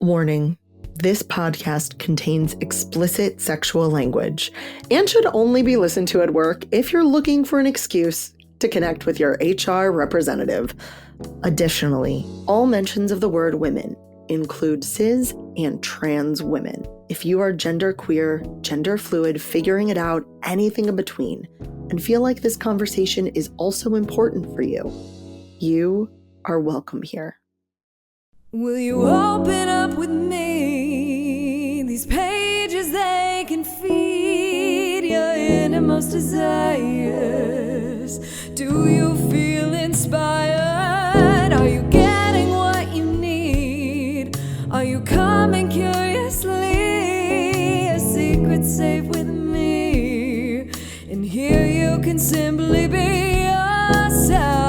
Warning. This podcast contains explicit sexual language and should only be listened to at work if you're looking for an excuse to connect with your HR representative. Additionally, all mentions of the word women include cis and trans women. If you are genderqueer, gender fluid, figuring it out, anything in between, and feel like this conversation is also important for you, you are welcome here. Will you open up with me? These pages, they can feed your innermost desires. Do you feel inspired? Are you getting what you need? Are you coming curiously? A secret safe with me. And here you can simply be yourself.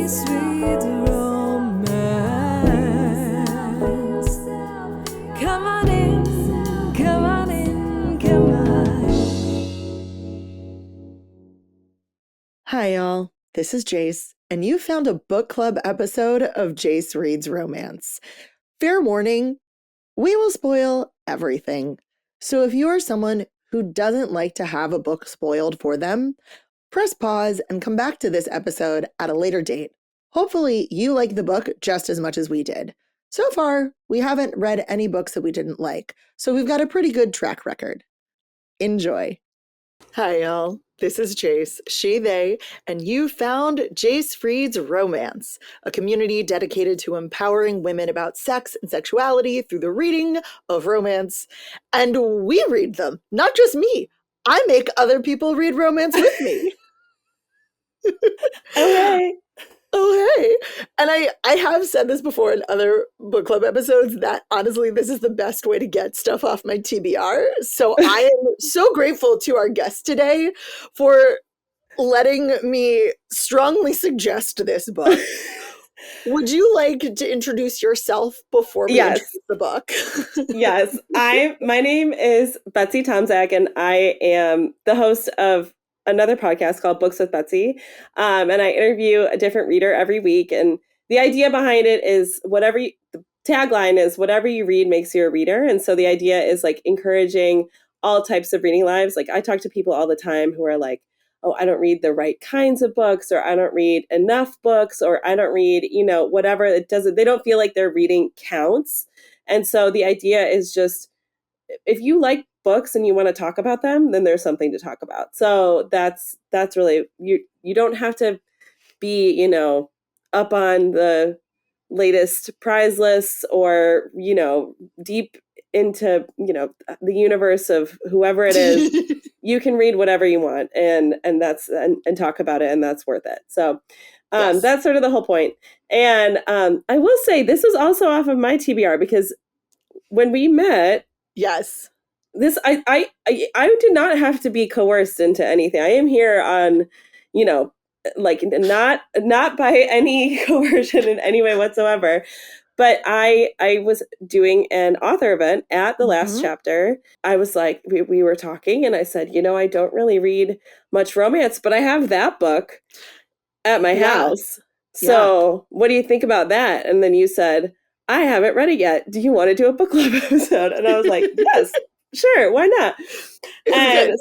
Sweet romance. Come on in, come on in, come on. Hi, y'all. This is Jace, and you found a book club episode of Jace Reads Romance. Fair warning, we will spoil everything. So if you are someone who doesn't like to have a book spoiled for them, press pause and come back to this episode at a later date. Hopefully you like the book just as much as we did. So far, we haven't read any books that we didn't like, so we've got a pretty good track record. Enjoy. Hi, y'all. This is Jace, she, they, and you found Jace Reads Romance, a community dedicated to empowering women about sex and sexuality through the reading of romance. And we read them, not just me. I make other people read romance with me. Okay. Oh, hey. And I have said this before in other book club episodes that honestly, this is the best way to get stuff off my TBR. So I am so grateful to our guest today for letting me strongly suggest this book. Would you like to introduce yourself before we introduce the book? Yes. My name is Betsy Tomczak, and I am the host of another podcast called Books with Betsy. And I interview a different reader every week. And the idea behind it is the tagline is whatever you read makes you a reader. And so the idea is like encouraging all types of reading lives. Like I talk to people all the time who are like, oh, I don't read the right kinds of books, or I don't read enough books, or I don't read, whatever. They don't feel like their reading counts. And so the idea is just, if you like books and you want to talk about them, then there's something to talk about. So that's really, you don't have to be, up on the latest prize lists or, deep into, the universe of whoever it is. You can read whatever you want and talk about it, and that's worth it. So yes. That's sort of the whole point. And I will say this is also off of my TBR, because when we met, yes, this I did not have to be coerced into anything. I am here on, like not by any coercion in any way whatsoever. But I was doing an author event at the last chapter. I was like, we were talking, and I said, I don't really read much romance, but I have that book at my house. So what do you think about that? And then you said, I haven't read it yet. Do you want to do a book club episode? And I was like, yes, sure, why not? And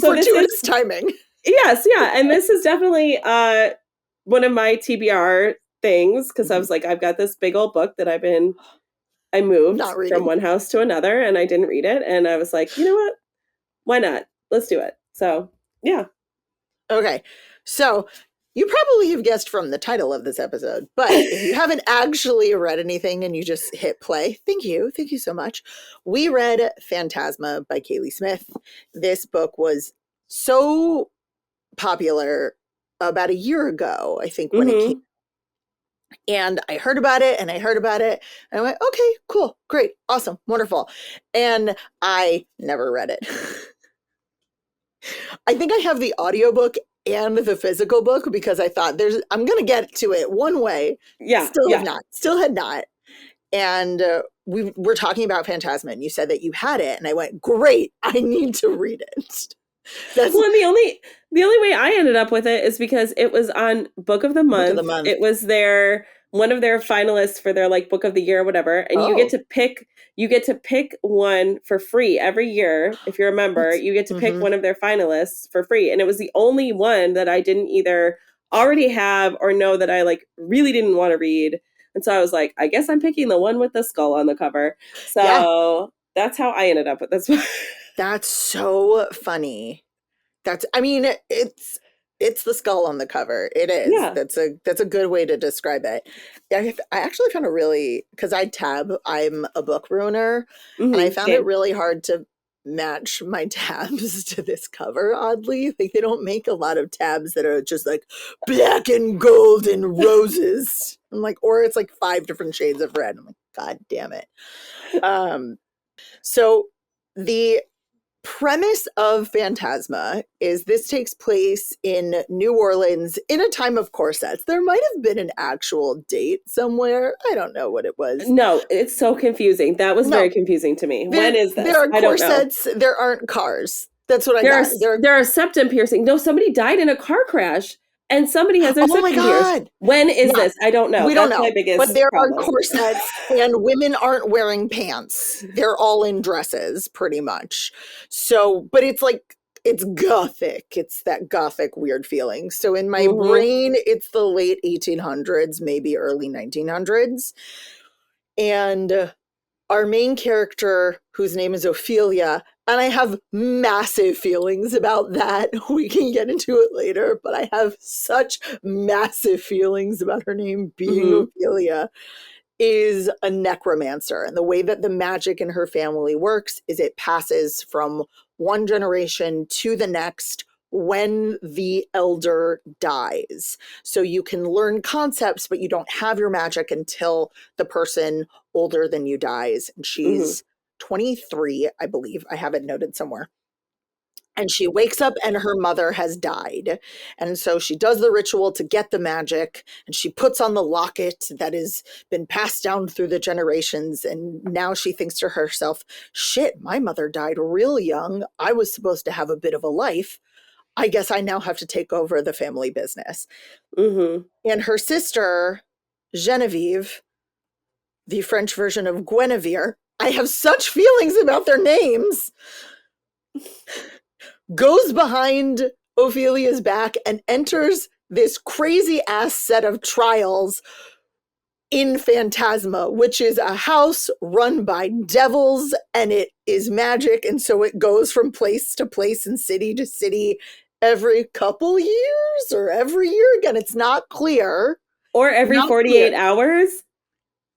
so this is timing. Yes, yeah. And this is definitely one of my TBR things, because I was like, I've got this big old book that I moved from one house to another, and I didn't read it. And I was like, you know what? Why not? Let's do it. So, yeah. Okay. So you probably have guessed from the title of this episode, but if you haven't actually read anything and you just hit play, thank you. Thank you so much. We read Phantasma by Kaylie Smith. This book was so popular about a year ago, I think, when it came. And I heard about it and I went, okay, cool, great, awesome, wonderful. And I never read it. I think I have the audiobook and the physical book because I thought I'm going to get to it one way. Yeah. Still had not. And we were talking about Phantasma, and you said that you had it. And I went, great, I need to read it. That's Well, and the only way I ended up with it is because it was on Book of the book of the Month. month. It was their one of their finalists for their like Book of the Year or whatever, and Oh, you get to pick one for free every year. If you're a member, that's you get to pick mm-hmm. one of their finalists for free, and it was the only one that I didn't either already have or know that I like really didn't want to read. And so I was like, I guess I'm picking the one with the skull on the cover. Yeah, So that's how I ended up with this one. that's so funny. I mean, it's the skull on the cover. It is. Yeah. That's a good way to describe it. I actually found it really, because I'm a book ruiner, and I found it Same. really hard to match my tabs to this cover, oddly. Like, they don't make a lot of tabs that are just like black and gold and roses. I'm like, or it's like 5 different shades of red. I'm like, God damn it. Um, so the premise of Phantasma is this takes place in New Orleans in a time of corsets. There might have been an actual date somewhere. I don't know what it was. No, it's so confusing. That was very No, confusing to me. When there is there this? are I don't know. corsets. There aren't cars. That's what I There are got. There. there are septum piercing. No, somebody died in a car crash and somebody has their Oh my septum pierced. God. When is Yeah, this? I don't know. we don't That's my know. But biggest there are problem. corsets, and women aren't wearing pants. They're all in dresses, pretty much. So, but it's like, it's gothic. It's that gothic weird feeling. So in my Mm-hmm. brain, it's the late 1800s, maybe early 1900s. And our main character, whose name is Ophelia, and I have massive feelings about that. We can get into it later, but I have such massive feelings about her name being Mm-hmm. Ophelia, is a necromancer. And the way that the magic in her family works is it passes from one generation to the next when the elder dies. So you can learn concepts, but you don't have your magic until the person older than you dies. And Mm-hmm. she's 23, I believe. I have it noted somewhere. And she wakes up and her mother has died. And so she does the ritual to get the magic, and she puts on the locket that has been passed down through the generations. And now she thinks to herself, shit, my mother died real young. I was supposed to have a bit of a life. I guess I now have to take over the family business. Mm-hmm. And her sister, Genevieve, the French version of Guinevere, I have such feelings about their names, goes behind Ophelia's back and enters this crazy ass set of trials in Phantasma, which is a house run by devils, and it is magic. And so it goes from place to place and city to city every couple years or every year. Again, it's not clear. Or every Not 48 clear. hours.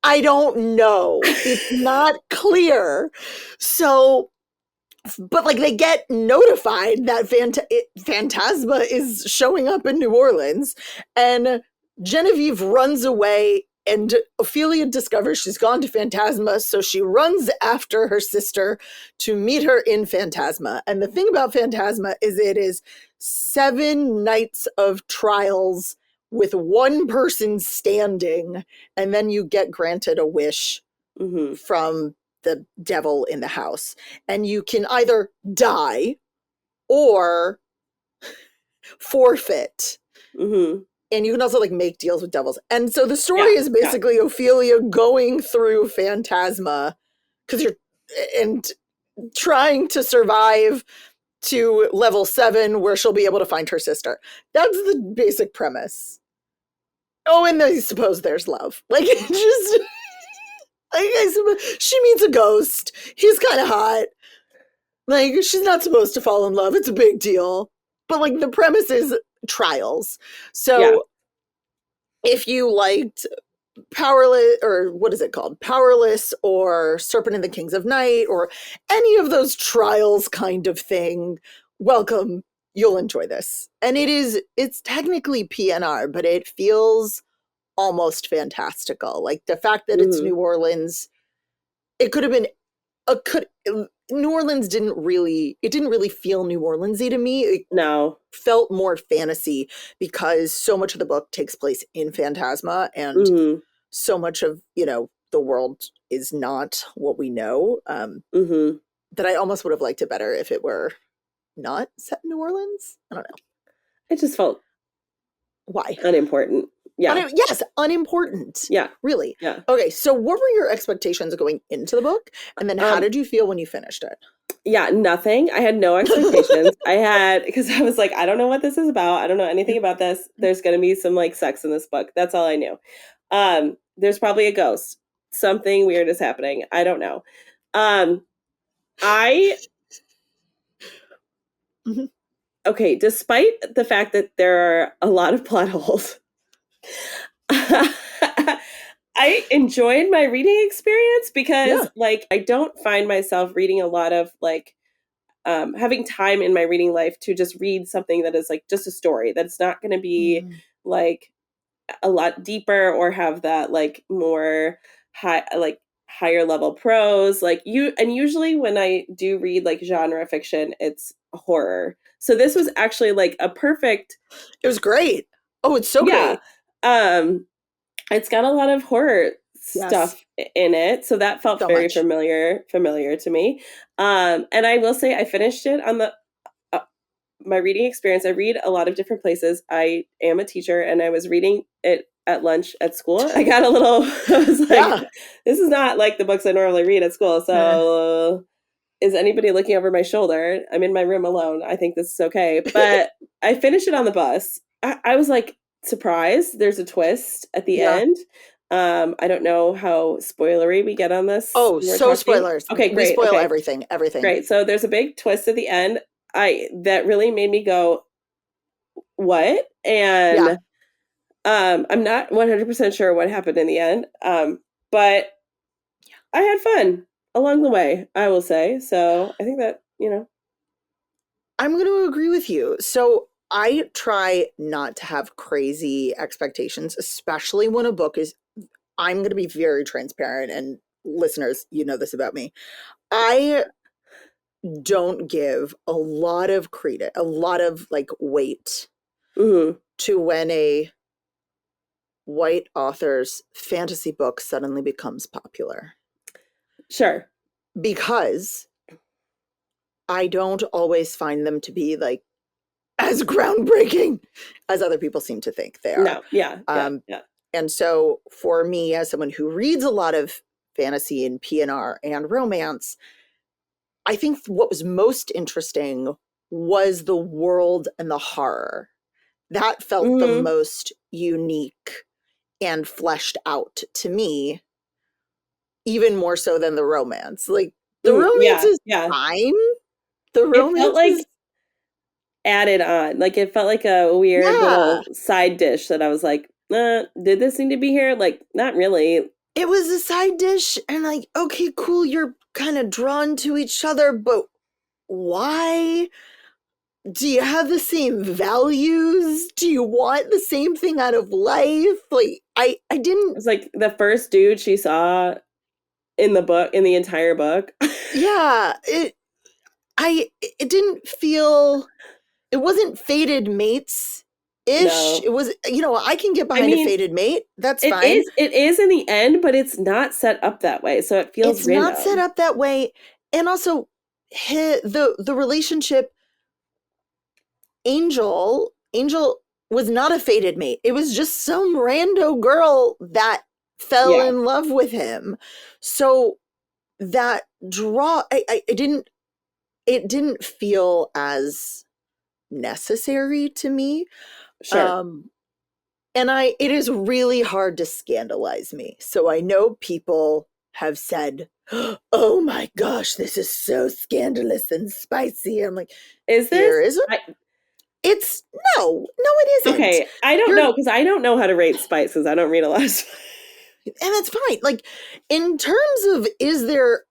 I don't know. It's not clear. So, but like, they get notified that Phantasma is showing up in New Orleans, and Genevieve runs away, and Ophelia discovers she's gone to Phantasma, so she runs after her sister to meet her in Phantasma. And the thing about Phantasma is it is 7 nights of trials with one person standing, and then you get granted a wish Mm-hmm. from the devil in the house. And you can either die or forfeit. Mm-hmm. And you can also like make deals with devils. And so the story Yeah. is basically Ophelia going through Phantasma because you're and trying to survive to level 7 where she'll be able to find her sister. That's the basic premise. Oh, and I suppose there's love. Like, it just I suppose she meets a ghost. He's kind of hot. Like, she's not supposed to fall in love. It's a big deal. But like, the premise is trials. Yeah. So if you liked Powerless, or what is it called? Powerless, or Serpent and the Kings of Night, or any of those trials kind of thing, welcome. You'll enjoy this. And it's technically PNR, but it feels almost fantastical. Like, the fact that it's Mm-hmm. New Orleans, it could have been New Orleans didn't really feel New Orleansy to me. It No. felt more fantasy because so much of the book takes place in Phantasma, and Mm-hmm. so much of, the world is not what we know, Mm-hmm. that I almost would have liked it better if it were not set in New Orleans? I don't know. It just felt Why? unimportant. Yeah. Yes, unimportant. Yeah. Really. Yeah. Okay, so what were your expectations going into the book? And then how did you feel when you finished it? Yeah, nothing. I had no expectations. Because I was like, I don't know what this is about. I don't know anything about this. There's going to be some like sex in this book. That's all I knew. There's probably a ghost. Something weird is happening. I don't know. I Mhm. Okay, despite the fact that there are a lot of plot holes, I enjoyed my reading experience because Yeah. like I don't find myself reading a lot of like having time in my reading life to just read something that is like just a story that's not going to be Mhm. like a lot deeper or have that like more higher level prose like usually when I do read like genre fiction it's horror, so this was actually like a perfect. It was great. Oh, it's so Yeah. great. It's got a lot of horror Yes. stuff in it, so that felt So very much. familiar to me. And I will say I finished it on the uh, my reading experience. I read a lot of different places. I am a teacher, and I was reading it at lunch at school. I got a little. I was like, Yeah. "This is not like the books I normally read at school." Eh. So, is anybody looking over my shoulder? I'm in my room alone. I think this is okay. But I finished it on the bus. I was like surprised. There's a twist at the Yeah. end. I don't know how spoilery we get on this. Oh, We're so talking. spoilers. Okay, We great. spoil Okay, everything. Everything. great. So there's a big twist at the end. That really made me go, "What?" Yeah. And I'm not 100% sure what happened in the end. But I had fun along the way, I will say. So I think that, I'm going to agree with you. So I try not to have crazy expectations, especially when a book is. I'm going to be very transparent, and listeners, you know this about me. I don't give a lot of credit, a lot of like weight mhm, to when a white author's fantasy book suddenly becomes popular, sure. because I don't always find them to be like as groundbreaking as other people seem to think they are. No, yeah, yeah, Um, yeah. and so for me, as someone who reads a lot of fantasy and PNR and romance, I think what was most interesting was the world and the horror. That felt the Mhm, most unique and fleshed out to me, even more so than the romance. Like, the romance yeah, is yeah. fine. The It felt romance like is, added on. Like it felt like a weird yeah, little side dish that I was like, did this need to be here? Like, not really. it was a side dish. And like, okay, cool, you're kind of drawn to each other, but why? Do you have the same values? Do you want the same thing out of life? Like, I It didn't. was like the first dude she saw in the book, in the entire book. Yeah, it didn't feel. It wasn't fated mates ish. No. It was, I can get I behind a mean, fated mate. That's it fine. is it is in the end, but it's not set up that way. So it feels It's not set random. up that way. And also, the relationship, Angel was not a fated mate. It was just some rando girl that fell Yeah, in love with him. So that draw, it didn't feel as necessary to me. sure. Um, and it is really hard to scandalize me. So I know people have said, "Oh my gosh, this is so scandalous and spicy." I'm like, Is this? there isn't. I, It's no, it isn't. okay, I don't You're, know because I don't know how to rate spices. I don't read a lot of spice. and that's fine. Like, in terms of, is there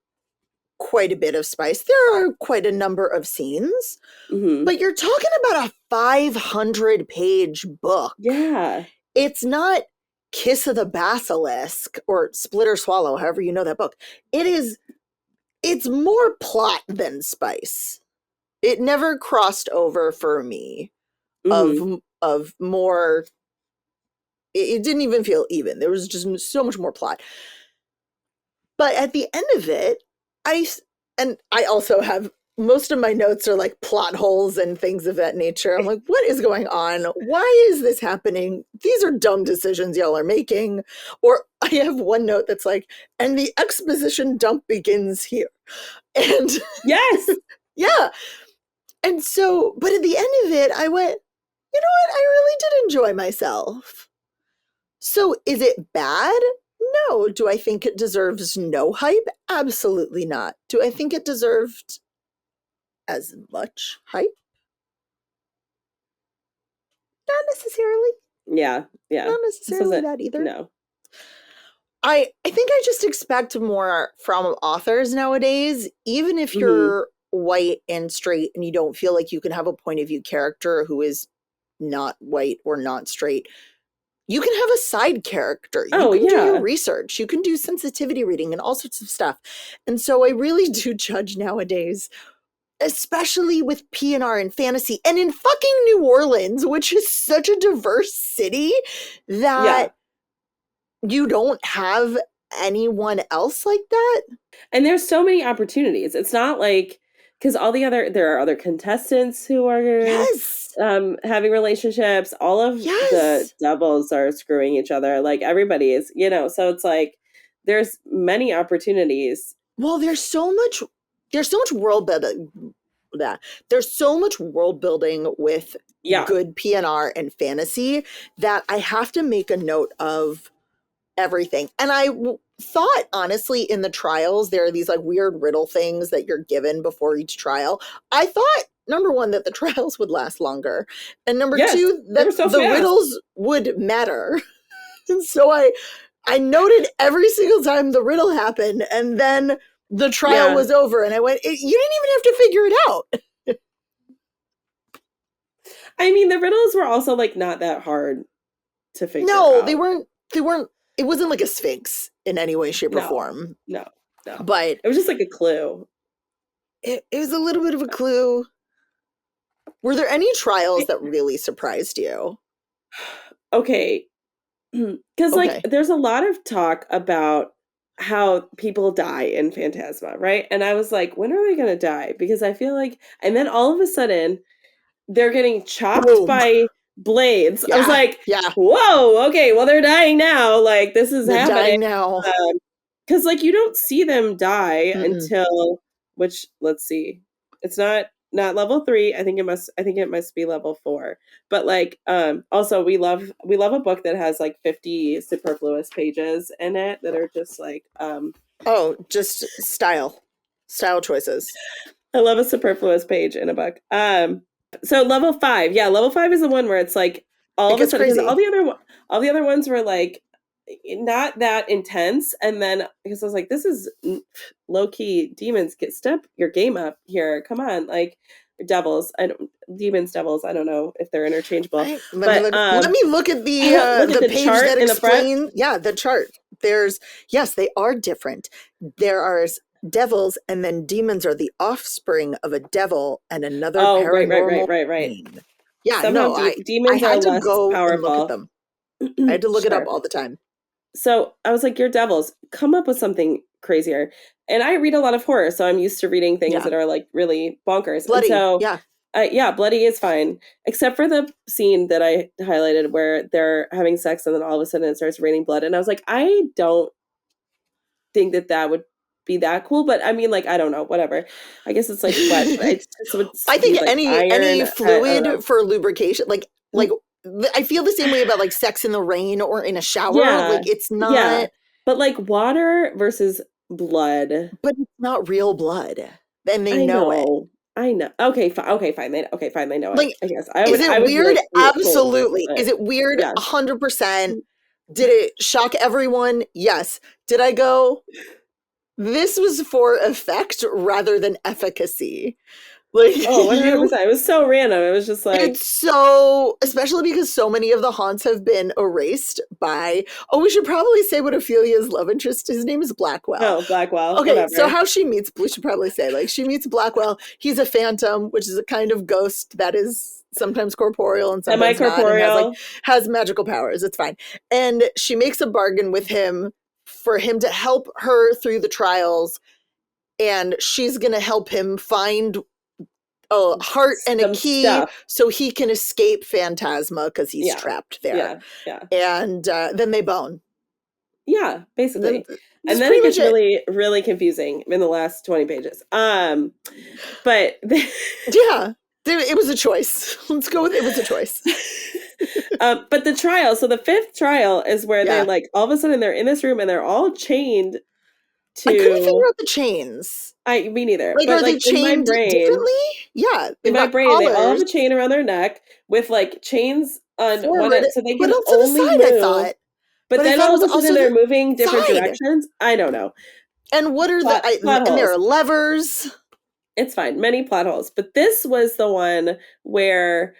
quite a bit of spice? There are quite a number of scenes, Hmm. but you're talking about a 500-page book. Yeah, It's not Kiss of the Basilisk or Split or Swallow, however you know that book. It's more plot than spice. It never crossed over for me hmm, of more. It didn't even feel even. There was just so much more plot. But at the end of it, I also have most of my notes are like plot holes and things of that nature. I'm like, what is going on? Why is this happening? These are dumb decisions y'all are making. Or I have one note that's like, and the exposition dump begins here. And Yes. yeah. And so, but at the end of it, I went, you know what? I really did enjoy myself. So is it bad? No. Do I think it deserves no hype? Absolutely not. Do I think it deserved as much hype? Not necessarily. Yeah. Not necessarily that either. No. I think I just expect more from authors nowadays, even if you're white and straight and you don't feel like you can have a point of view character who is not white or not straight. You can have a side character. You can do your research. You can do sensitivity reading and all sorts of stuff. And so I really do judge nowadays, especially with P&R and fantasy and in fucking New Orleans, which is such a diverse city that you don't have anyone else like that. And there's so many opportunities. It's not like, because there are other contestants who are having relationships. All of the devils are screwing each other. Like everybody is, so it's like, there's many opportunities. Well, there's so much world building. There's so much world building with good P&R and fantasy that I have to make a note of everything. And I thought, honestly, in the trials, there are these like weird riddle things that you're given before each trial. I thought, number one, that the trials would last longer. And number two, that the riddles would matter. And so I noted every single time the riddle happened, and then the trial was over, and I went, you didn't even have to figure it out. I mean, the riddles were also like not that hard to figure out. No, they weren't. It wasn't like a Sphinx in any way, shape, or form. No. But it was just like a clue. It was a little bit of a clue. Were there any trials that really surprised you? Okay. Because like there's a lot of talk about how people die in Phantasma, right? And I was like, when are they going to die? Because I feel like, and then all of a sudden they're getting chopped by blades. I was like, whoa, okay, well they're dying now. Like this is happening dying now. Because like you don't see them die until, which, let's see, it's not level 3. I think it must be level 4. But like also we love a book that has like 50 superfluous pages in it that are just like just style choices. I love a superfluous page in a book. So level 5, level 5 is the one where it's like all of a sudden, because all the other ones were like not that intense, and then because I was like, this is low key demons, step your game up here, come on, like devils, devils, I don't know if they're interchangeable. Let me look at the page chart that explains. The chart. They are different. There are devils, and then demons are the offspring of a devil and another paranormal right. Yeah, somehow demons are less powerful. Look at them. I had to look it up all the time. So I was like, you're devils. Come up with something crazier. And I read a lot of horror, so I'm used to reading things that are like really bonkers. Bloody, and so, bloody is fine, except for the scene that I highlighted where they're having sex and then all of a sudden it starts raining blood. And I was like, I don't think that would be that cool, but I mean, like, I don't know, whatever. I guess it's like wet. I think like any fluid for lubrication, like I feel the same way about like sex in the rain or in a shower. Like it's not, but like water versus blood, but it's not real blood, and they know it. I know. Okay, fine. They know like, it. I guess. Is it weird? Like, absolutely. Is it weird? 100%. Did it shock everyone? Yes. Did I go, this was for effect rather than efficacy? Like, 100%. It was so random. It was just like, it's so, especially because so many of the haunts have been erased by, we should probably say what Ophelia's love interest, his name is Blackwell. Oh, Blackwell. Okay, whatever. So how she meets, we should probably say, like, she meets Blackwell. He's a phantom, which is a kind of ghost that is sometimes corporeal and sometimes semi-corporeal. Not, and has magical powers. It's fine. And she makes a bargain with him for him to help her through the trials and she's going to help him find a heart and a Some key stuff. so he can escape Phantasma because he's Yeah. trapped there. Yeah. And then they bone. Yeah, basically. That's And then pretty it much gets it. really, really confusing in the last 20 pages. But Yeah, it was a choice. Let's go with it was a choice. But the trial, so the fifth trial is where they Yeah. like all of a sudden they're in this room and they're all chained I couldn't figure to out the chains. me neither. Like, But are they like in my chained brain, differently? Yeah, in they've my got brain, they all have collars a chain around their neck with like chains on one forward, end, so they but can on to the only side, I move. thought. But But I then thought it all of was a sudden also they're the moving different side. directions. I don't know. And what are Plot and there holes. are levers. It's fine. Many plot holes. But this was the one where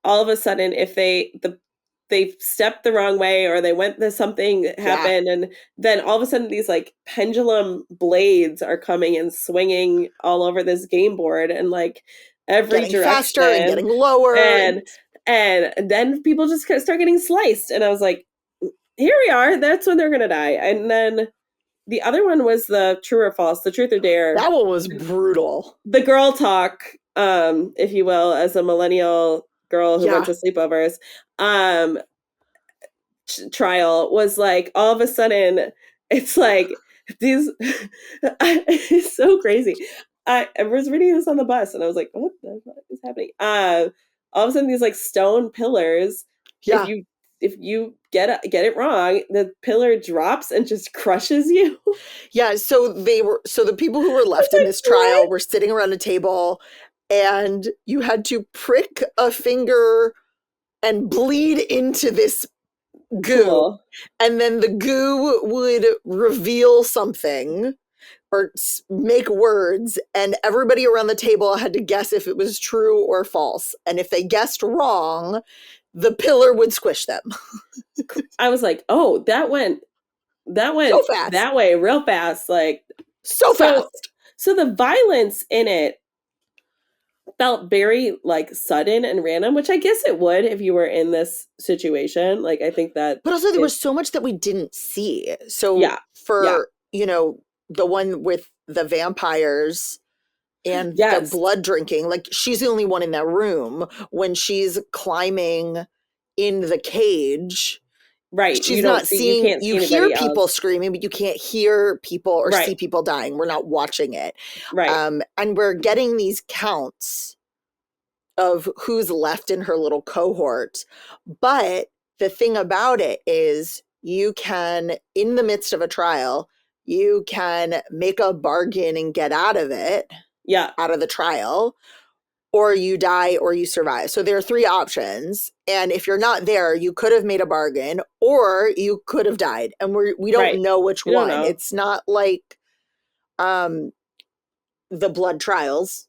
all of a sudden, if they stepped the wrong way or they went to something happened, and then all of a sudden these like pendulum blades are coming and swinging all over this game board and like every Getting faster and direction, getting lower. and then people just start getting sliced, and I was like, here we are. That's when they're gonna die. And then the other one was the true or false, the truth or dare. That one was brutal. The girl talk, if you will, as a millennial girl who went to sleepovers, trial was like all of a sudden it's like these it's so crazy. I was reading this on the bus and I was like, what the fuck is happening? All of a sudden these like stone pillars, if you get it wrong, the pillar drops and just crushes you. Yeah, so the people who were left in this trial were sitting around a table, and you had to prick a finger and bleed into this goo. Cool. And then the goo would reveal something or make words, and everybody around the table had to guess if it was true or false. And if they guessed wrong, the pillar would squish them. I was like, oh, that went so fast. that way real fast. Like so fast. So the violence in it felt very like sudden and random, which I guess it would if you were in this situation. Like I think that, but also there was so much that we didn't see. So you know, the one with the vampires and the blood drinking, like she's the only one in that room when she's climbing in the cage. Right. She's not seeing, you hear people else screaming, but you can't hear people or see people dying. We're not watching it. Right. And we're getting these counts of who's left in her little cohort. But the thing about it is you can, in the midst of a trial, you can make a bargain and get out of it. Yeah. Out of the trial, or you die or you survive. So there are three options. And if you're not there, you could have made a bargain or you could have died. And we don't know which one. It's not like The Blood Trials,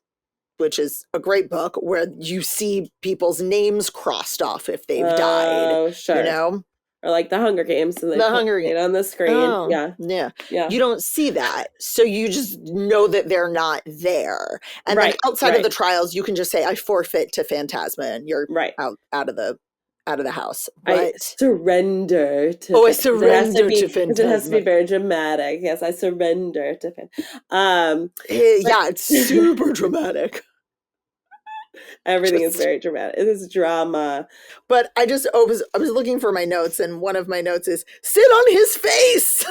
which is a great book where you see people's names crossed off if they've died. Oh, sure. You know? Or like the Hunger Games, and they Hunger Games on the screen. Oh, yeah. You don't see that, so you just know that they're not there. And then outside of the trials, you can just say, "I forfeit to Phantasma," and you're out of the house. But I surrender to. I surrender to Phantasma. It has to be very dramatic. Yes, I surrender to Phantasma. It's super dramatic. Everything is very dramatic. It is drama. But I was looking for my notes, and one of my notes is sit on his face.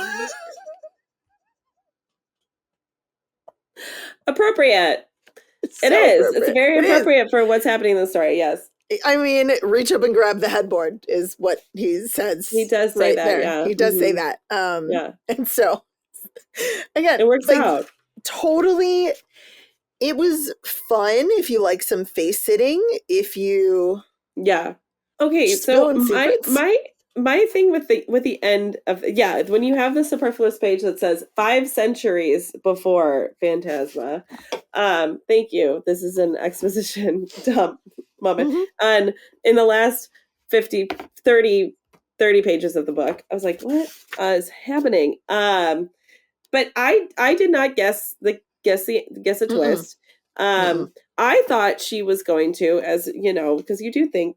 Appropriate. It is. It's very appropriate for what's happening in the story. Yes. I mean, reach up and grab the headboard is what he says. He does say that. There. Yeah. He does say that. And so again, it works out. Totally. It was fun if you like some face sitting. If you okay, so my thing with the end of when you have the superfluous page that says 5 centuries before Phantasma, thank you. This is an exposition dump moment. And in the last 30 pages of the book, I was like, what is happening? But I did not guess a twist. I thought she was going to, as you know, because you do think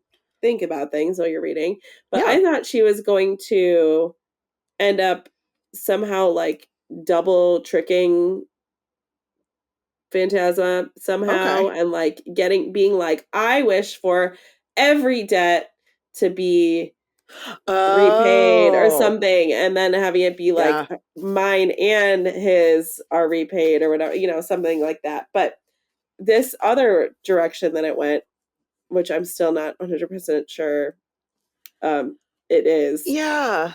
about things while you're reading, but I thought she was going to end up somehow like double tricking Phantasma somehow, Okay. and like being like, I wish for every debt to be repaid or Oh, something, and then having it be like yeah. mine and his are repaid or whatever, something like that. But this other direction that it went, which I'm still not 100% sure it is, Yeah.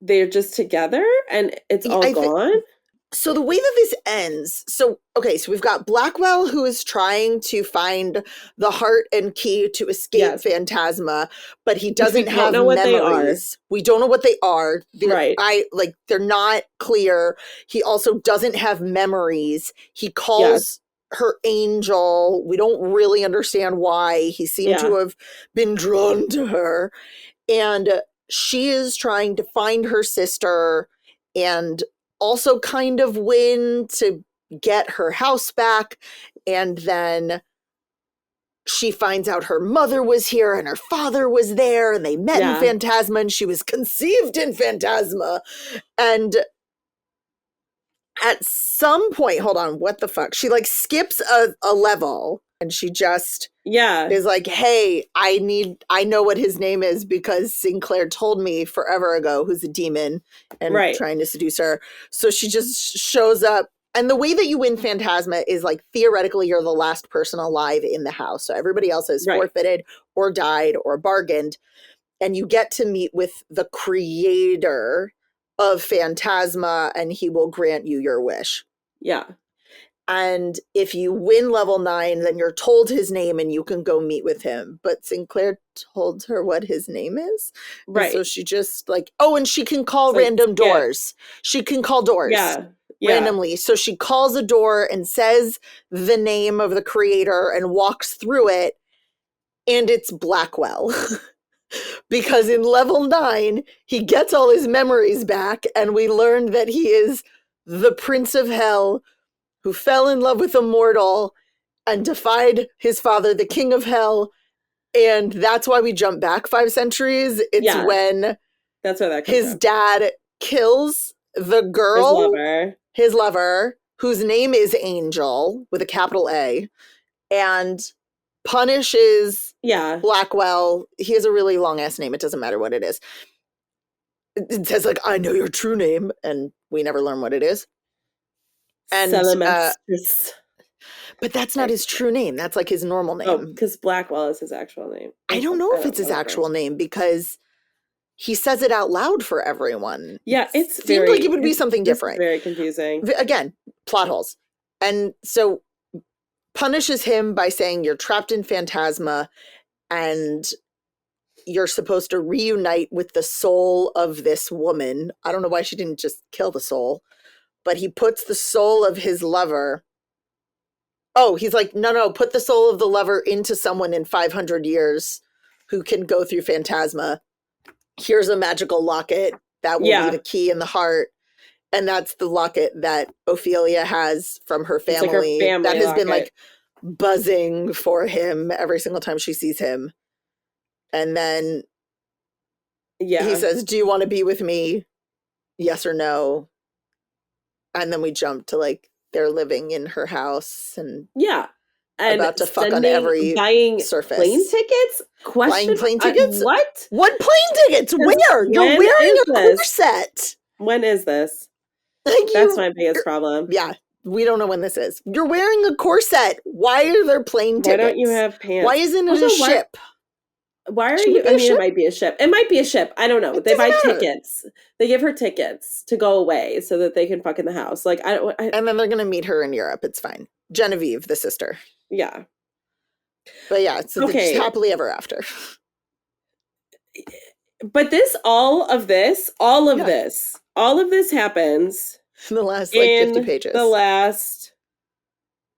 they're just together and it's all I think gone. so. The way that this ends, so okay, so we've got Blackwell who is trying to find the heart and key to escape Yes, Phantasma, but he which we doesn't don't have know what they are. memories. We don't know what they are. Right. They're not clear. He also doesn't have memories. He Yes. calls her Angel. We don't really understand why. He seemed to Yeah. have been drawn to her. And she is trying to find her sister and also kind of win to get her house back. And then she finds out her mother was here and her father was there and they met in Yeah. Phantasma and she was conceived in Phantasma. And at some point, hold on, what the fuck? She like skips a level and she just Yeah. is like, hey, I know what his name is because Sinclair told me forever ago who's a demon and Right. trying to seduce her. So she just shows up. And the way that you win Phantasma is like theoretically you're the last person alive in the house. So everybody else has Right. forfeited or died or bargained. And you get to meet with the creator of Phantasma and he will grant you your wish. Yeah. And if you win level 9, then you're told his name and you can go meet with him. But Sinclair told her what his name is. And Right. so she just like, oh, and she can call It's like, random skip. doors. She can call doors Yeah. randomly. So she calls a door and says the name of the creator and walks through it. And it's Blackwell. Because in level 9, he gets all his memories back. And we learned that he is the Prince of Hell who fell in love with a mortal and defied his father, the king of hell. And that's why we jump back 5 centuries. It's when that's where that comes his from. dad kills the girl, his lover, whose name is Angel with a capital A, and punishes Blackwell. He has a really long ass name. It doesn't matter what it is. It says like, I know your true name, and we never learn what it is. And but that's not his true name. That's like his normal name. Oh, because Blackwell is his actual name. I don't know if it's his actual name because he says it out loud for everyone. Yeah, it seemed like it would be something different. Very confusing. Again, plot holes. And so punishes him by saying you're trapped in Phantasma and you're supposed to reunite with the soul of this woman. I don't know why she didn't just kill the soul, but he puts the soul of his lover. Oh, he's like, no, put the soul of the lover into someone in 500 years who can go through Phantasma. Here's a magical locket that will be the key in the heart. And that's the locket that Ophelia has from her family, like her family that has locket. been like buzzing for him every single time she sees him. And then he says, do you want to be with me? Yes or no? And then we jump to like, they're living in her house and and about to fuck on every buying surface. Plane tickets? Buying plane tickets? What? What plane tickets? Where? You're wearing a corset. When is this? Like that's my biggest problem. Yeah, we don't know when this is. You're wearing a corset. Why are there plane tickets? Why don't you have pants? Why isn't it a ship? Why are you? I mean, it might be a ship. It might be a ship. I don't know. They buy tickets. They give her tickets to go away so that they can fuck in the house. Like and then they're gonna meet her in Europe. It's fine. Genevieve, the sister. Yeah. But yeah, it's just happily ever after. But all of this happens in the last 50 pages. The last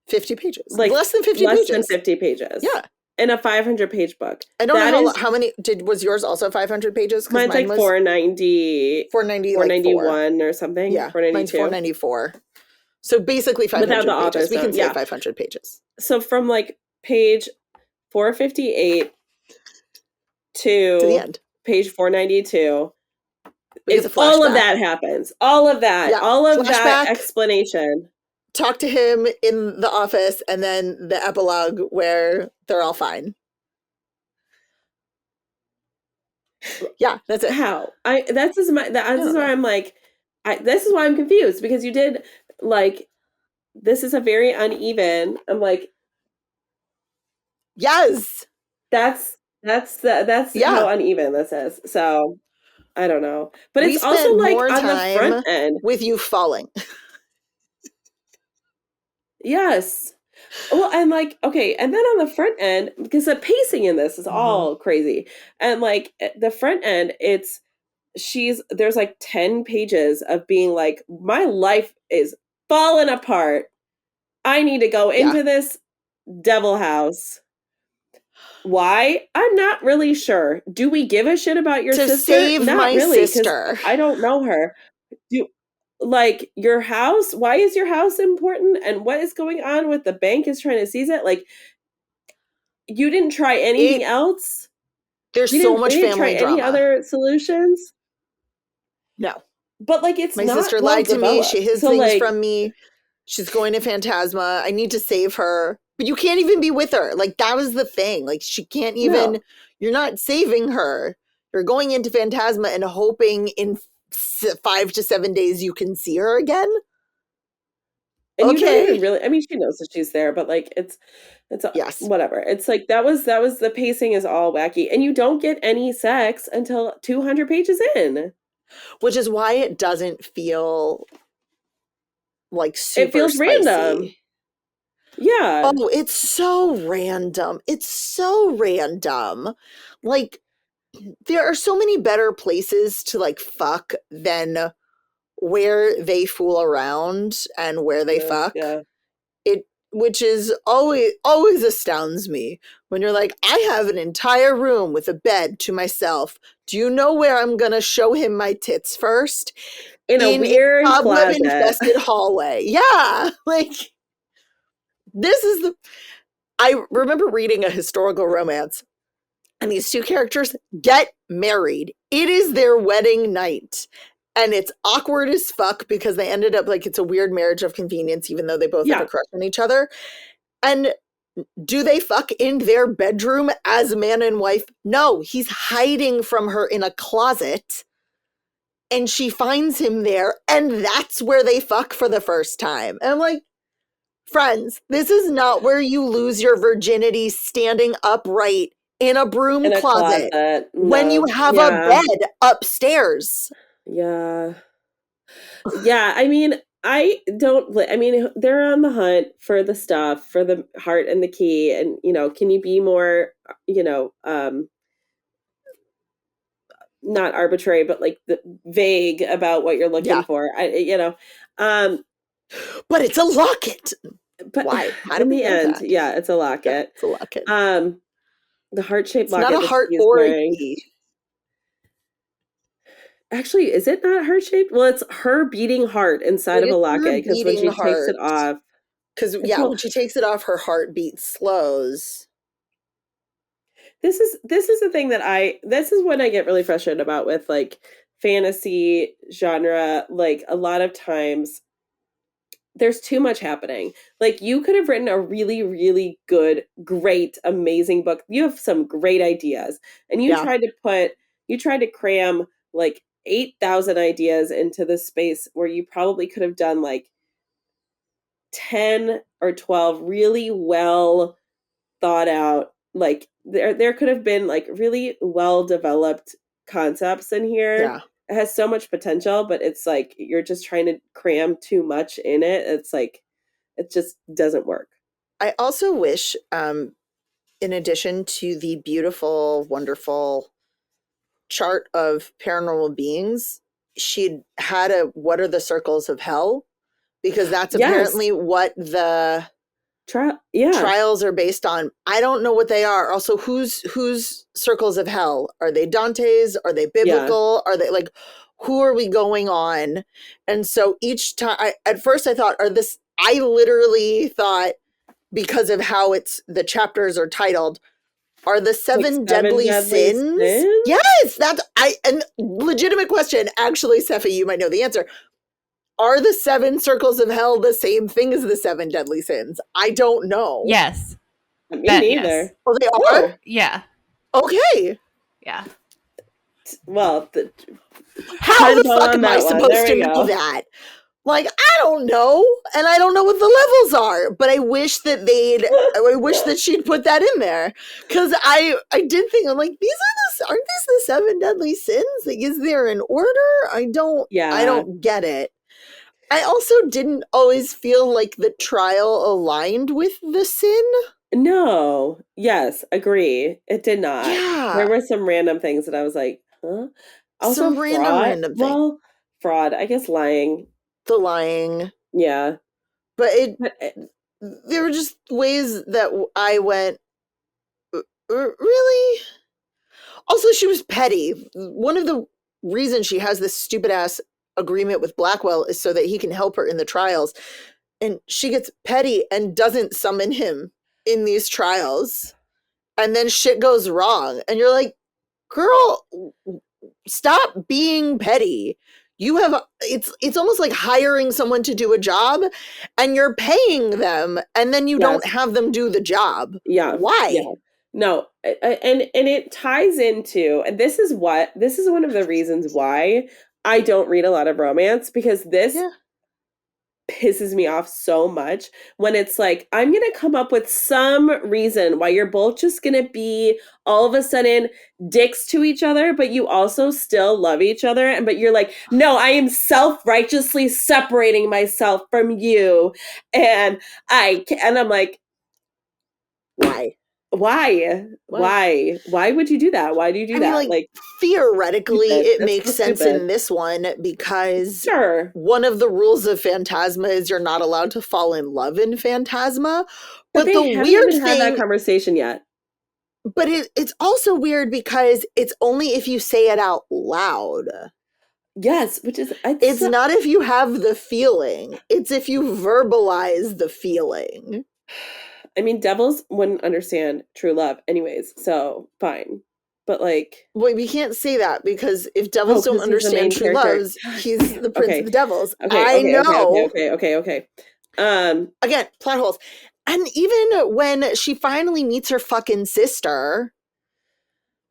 50 pages. Like less than 50 pages. Less than 50 pages. Yeah. In a 500-page book. I don't know how many was yours also 500 pages? Mine's like 490, 491 or something. Yeah, 492. Mine's 494. So basically 500 pages. We can say 500 pages. So from like page 458 to the end, page 492, all of that happens. All of that. Yeah. All of that explanation. talk to him in the office, and then the epilogue where they're all fine. Yeah, that's it. How? This is why I'm like, this is why I'm confused, because you did like, this is a very uneven. I'm like, yes, that's how uneven this is. So I don't know, but we it's also spent like more on the time front end with you falling. Yes. Well, and like, okay, and then on the front end, because the pacing in this is all crazy. And like the front end, there's like 10 pages of being like, my life is falling apart. I need to go into this devil house. Why? I'm not really sure. Do we give a shit about your to sister? save Not my really, because sister. I don't know her. Like your house, why is your house important, and what is going on with the bank is trying to seize it? Like, you didn't try anything else? There's We so didn't much try family any drama. other solutions? No. But like, it's My not sister well lied to me. She developed. hid So things like, from me. She's going to Phantasma. I need to save her. But you can't even be with her. Like, that was the thing. Like, she can't even, no. you're not saving her. You're going into Phantasma and hoping in 5 to 7 days you can see her again. And you don't Okay. even really, I mean, she knows that she's there, but like, it's Yes. whatever. It's like, that was the pacing is all wacky, and you don't get any sex until 200 pages in. Which is why it doesn't feel like super It feels spicy. random. Yeah. Oh, it's so random. It's so random. Like, there are so many better places to like fuck than where they fool around and where they fuck. Yeah. It, which is always astounds me when you're like, I have an entire room with a bed to myself. Do you know where I'm gonna show him my tits first? In a weird cobweb closet. infested hallway. Yeah, like this is the. I remember reading a historical romance, and these two characters get married. It is their wedding night. And it's awkward as fuck because they ended up like it's a weird marriage of convenience, even though they both have a crush on each other. And do they fuck in their bedroom as man and wife? No, he's hiding from her in a closet. And she finds him there. And that's where they fuck for the first time. And I'm like, friends, this is not where you lose your virginity standing upright in a broom closet No. when you have a bed upstairs. Yeah. Yeah, I mean, they're on the hunt for the stuff, for the heart and the key, and can you be more, not arbitrary, but like vague about what you're looking for. But it's a locket. But why? How in do we the know end, that? yeah, it's a locket. Yeah, it's a locket. The heart-shaped it's locket. Not a heart or a key. Actually, is it not heart-shaped? Well, it's her beating heart inside of a locket, because when she takes it off. Because when she takes it off, her heartbeat slows. This is the thing this is what I get really frustrated about with like fantasy genre. Like, a lot of times there's too much happening. Like, you could have written a really, really good, great, amazing book. You have some great ideas, and you tried to cram like 8,000 ideas into this space where you probably could have done like 10 or 12 really well thought out, like there could have been like really well developed concepts in here. Yeah. It has so much potential, but it's like you're just trying to cram too much in it. It's like it just doesn't work. I also wish, in addition to the beautiful, wonderful chart of paranormal beings, she'd had a what are the circles of hell? Because that's apparently what the trials are based on. I don't know what they are. Also, whose circles of hell? Are they Dante's? Are they biblical? Are they like, who are we going on? And so each time, at first I thought, I literally thought, because of how the chapters are titled, are the seven deadly sins? Yes, and legitimate question. Actually, Sephi, you might know the answer. are the 7 circles of hell the same thing as the 7 deadly sins? I don't know. Yes. Me neither. Yes. Oh, they Oh. are? Yeah. Okay. Yeah. Well, How the fuck on am I that one. supposed There to we know go. that? Like, I don't know. And I don't know what the levels are, but I wish that I wish that she'd put that in there. Cause I did think, I'm like, aren't these the 7 deadly sins? Like, is there an order? I don't get it. I also didn't always feel like the trial aligned with the sin. No. Yes, agree. It did not. Yeah. There were some random things that I was like, huh? Also, Some random thing. Well, fraud. I guess lying. The lying. Yeah. But there were just ways that I went, really? Also, she was petty. One of the reasons she has this stupid ass agreement with Blackwell is so that he can help her in the trials. And she gets petty and doesn't summon him in these trials. And then shit goes wrong. And you're like, girl, stop being petty. You have it's almost like hiring someone to do a job and you're paying them and then you don't have them do the job. Yeah. Why? Yeah. No, and it ties into, and this is one of the reasons why I don't read a lot of romance, because this pisses me off so much when it's like, I'm going to come up with some reason why you're both just going to be all of a sudden dicks to each other, but you also still love each other. But you're like, no, I am self-righteously separating myself from you. And I'm like, why would you do that? Why do you do that? Like theoretically it makes sense stupid. in this one because one of the rules of Phantasma is you're not allowed to fall in love in Phantasma. But they the haven't weird even thing, had that conversation yet. But it's also weird because it's only if you say it out loud. Yes, which is it's not if you have the feeling. It's if you verbalize the feeling. I mean, devils wouldn't understand true love anyways, so fine. But like, well, we can't say that because if devils don't understand true loves, he's the prince of the devils. I know. Okay. Again, plot holes. And even when she finally meets her fucking sister,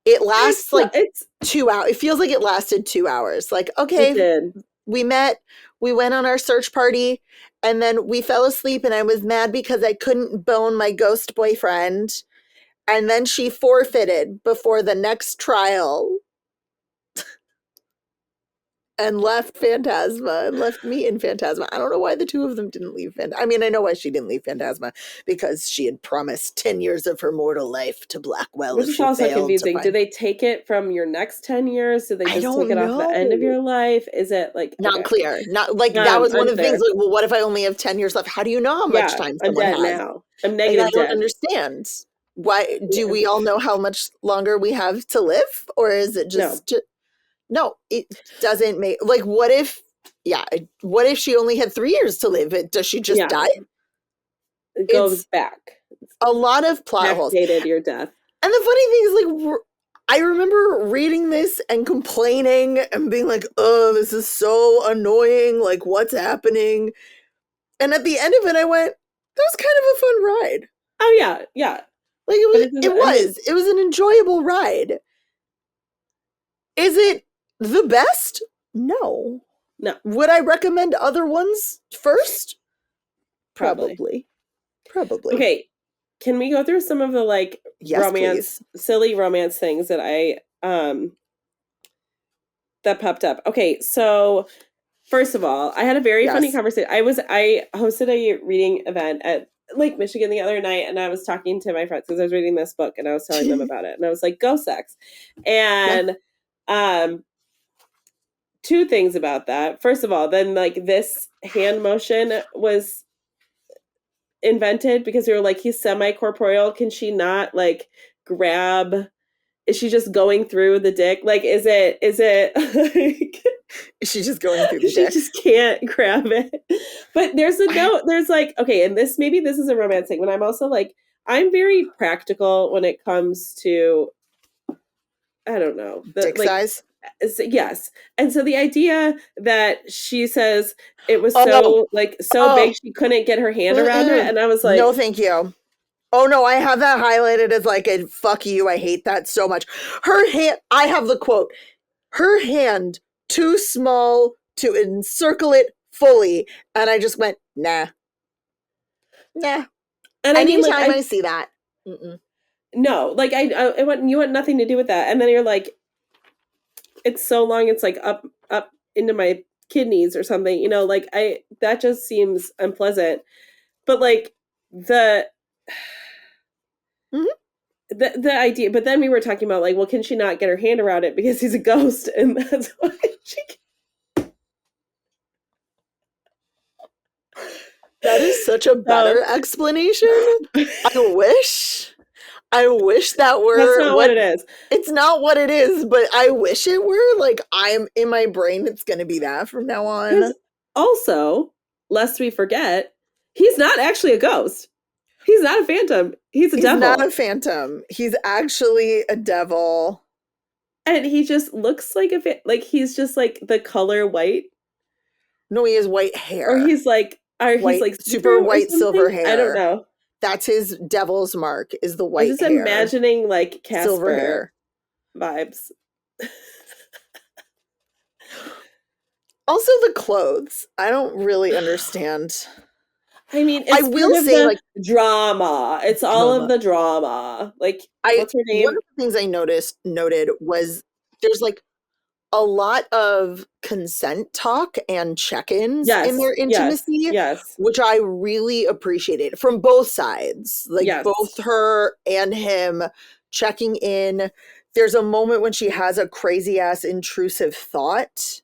it lasts it's 2 hours. It feels like it lasted 2 hours. Like, okay, we met, we went on our search party, and then we fell asleep and I was mad because I couldn't bone my ghost boyfriend. And then she forfeited before the next trial and left Phantasma and left me in Phantasma. I don't know why the two of them didn't leave Phantasma. I mean, I know why she didn't leave Phantasma, because she had promised 10 years of her mortal life to Blackwell. Which is also confusing. Do they take it from your next 10 years? Do they just take it off the end of your life? Is it like not clear? Not like that was one of the things. Like, well, what if I only have 10 years left? How do you know how much time someone I'm dead has? now. I'm negative I don't understand. Why do we all know how much longer we have to live, or is it just? No, it doesn't make like. What if she only had 3 years to live? Does she just die? It goes back. A lot of plot holes. Backdated your death. And the funny thing is, like, I remember reading this and complaining and being like, "Oh, this is so annoying! Like, what's happening?" And at the end of it, I went, "That was kind of a fun ride." Oh yeah. Like it was an enjoyable ride. Is it the best? No. Would I recommend other ones first? Probably. Okay. Can we go through some of the like silly romance things that that popped up? Okay, so first of all, I had a very funny conversation. I hosted a reading event at Lake Michigan the other night, and I was talking to my friends because I was reading this book and I was telling them about it, and I was like, "Go sex," and two things about that. First of all, then like this hand motion was invented because they were like, he's semi-corporeal. Can she not like grab? Is she just going through the dick? Like, is it like, is she just going through the dick? She just can't grab it. But there's a note, there's like, okay, and maybe this is a romance thing, but I'm also like, I'm very practical when it comes to, I don't know. Dick size? Yes. And so the idea that she says it was Oh, so big oh, she couldn't get her hand around it, mm-mm. and I was No, like, thank you. Oh no, I have that highlighted as like a fuck you. I hate that so much. Her hand, I have the quote. Her hand too small to encircle it fully. And I just went, nah, nah. and I mean, like, Anytime I see that. Mm-mm. no, like you want nothing to do with that. And then you're like, it's so long, it's like up into my kidneys or something, like that just seems unpleasant. But like the Mhm. the idea, but then we were talking about like, well, can she not get her hand around it because he's a ghost, and that's why she. That is such a better So explanation. I wish. I wish that that's were not what what it is. it's not what it is, but I wish it were. Like I'm in my brain, it's gonna be that from now Because on. also, lest we forget, he's not actually a ghost. He's not a phantom. He's a He's not devil. a phantom. He's actually a devil. And he just looks like like he's just like the color white, No, he has white or hair. he's White, like super see-through or white silver something. I don't hair. know. That's his devil's mark, is the I'm white just hair, imagining like silver Casper hair. vibes. Also, the clothes. I don't really understand. I mean, I it's will part of say, the like, drama. It's all of drama. the drama. Like, I what's her One name? of the things I noted was there's like a lot of consent talk and check-ins in Yes, their yes, intimacy, yes, which I really appreciated from both sides, like yes. both her and him checking in. There's a moment when she has a crazy ass intrusive thought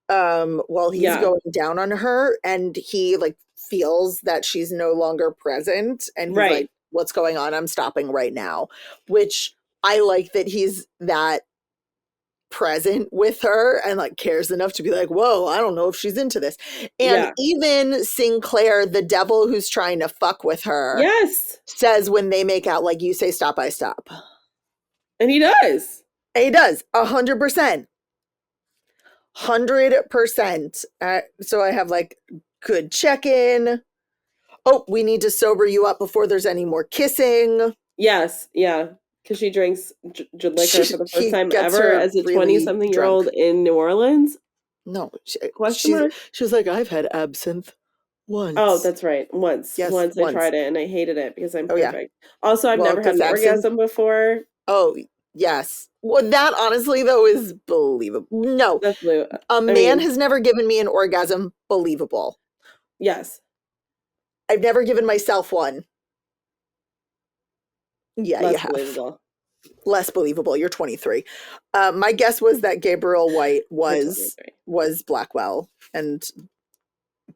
while he's Yeah, going down on her, and he like feels that she's no longer present, and he's like, right. what's going on? I'm stopping right now. Which I like that he's that present with her and like cares enough to be like, whoa, I don't know if she's into this. And Yeah. even Sinclair, the devil who's trying to fuck with her, Yes. says when they make out, like, you say stop, I stop. And he does. And he does 100%. 100%. So I have like good check-in. Oh, we need to sober you up before there's any more kissing. Yes, yeah. Because she drinks liquor for the first He time gets ever her as a really 20-something-year-old drunk. in New Orleans? No, Question mark? she was like, I've had absinthe Oh, once. that's right. Once. Yes, Once I once. tried it and I hated it because I'm Oh yeah. perfect. Also, I've Well, never had because an absinthe. orgasm before. Oh yes. Well, that honestly though is believable. No, That's blue. a I man mean, has never given me an orgasm. Believable. yes. I've never given myself one. Yeah, you Less have. believable. Less believable. You're 23. My guess was that Gabriel White I'm 23. was Blackwell, and